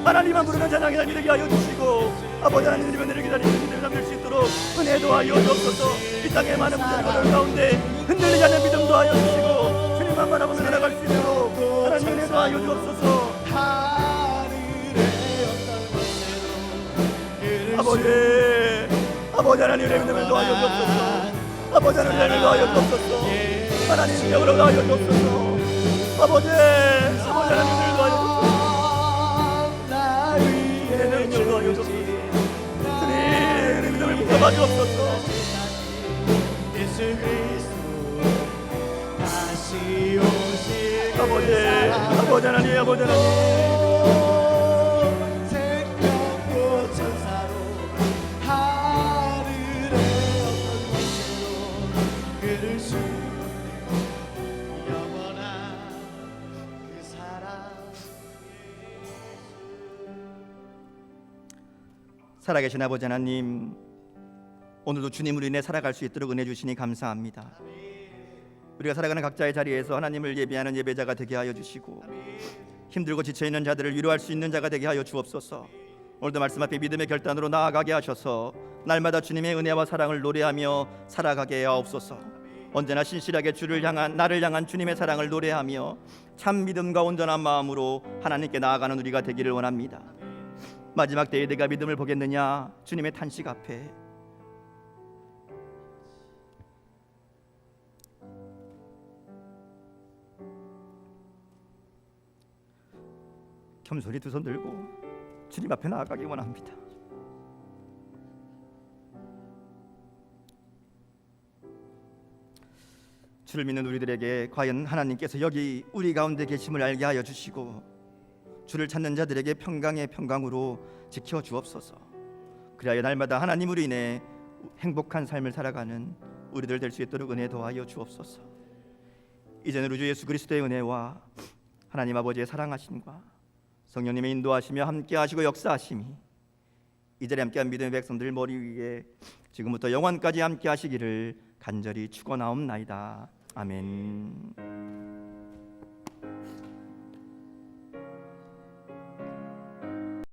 B: 하나님만 부르는 찬양의 삶이 되게 하여 주시고 아버지 하나님 주님의 은혜를 기다리는 믿음의 삶 될 수 있도록 은혜 도와여 주옵소서. 이 땅의 많은 문제들 가운데 흔들리지 않는 믿음 도와여 주시고 주님만 바라보며 살아갈 수 있도록 하나님 은혜 도와여 주옵소서. 아버지 하나님 은혜 믿음을 도와여 주옵소서. 아버지 하나님 은혜를 도와여 주옵소서. 하나님 능력으로 도와여 주옵소서. 아버지 하나님 은혜를 도와여 주옵소서. 주님 믿음을 붙잡아 주옵소서.
A: 예수 그리스도 다시 오실
B: 아버지 하나님
A: 생명도 천사로 하늘의 어떤 곳으로 그를 수 영원한 그 사랑
C: 살아계신 아버지 하나님, 오늘도 주님으로 인해 살아갈 수 있도록 은혜 주시니 감사합니다. 우리가 살아가는 각자의 자리에서 하나님을 예배하는 예배자가 되게 하여 주시고 힘들고 지쳐있는 자들을 위로할 수 있는 자가 되게 하여 주옵소서. 오늘도 말씀 앞에 믿음의 결단으로 나아가게 하셔서 날마다 주님의 은혜와 사랑을 노래하며 살아가게 하옵소서. 언제나 신실하게 나를 향한 주님의 사랑을 노래하며 참 믿음과 온전한 마음으로 하나님께 나아가는 우리가 되기를 원합니다. 마지막 때에 내가 믿음을 보겠느냐, 주님의 탄식 앞에 겸손히 두 손 들고 주님 앞에 나아가기 원합니다. 주를 믿는 우리들에게 과연 하나님께서 여기 우리 가운데 계심을 알게 하여 주시고 주를 찾는 자들에게 평강의 평강으로 지켜 주옵소서. 그리하여 날마다 하나님으로 인해 행복한 삶을 살아가는 우리들 될 수 있도록 은혜 도와여 주옵소서. 이제는 우리 주 예수 그리스도의 은혜와 하나님 아버지의 사랑하심과 성령님의 인도하시며 함께하시고 역사하심이 이 자리에 함께한 믿음의 백성들 머리 위에 지금부터 영원까지 함께하시기를 간절히 축원하옵나이다. 아멘.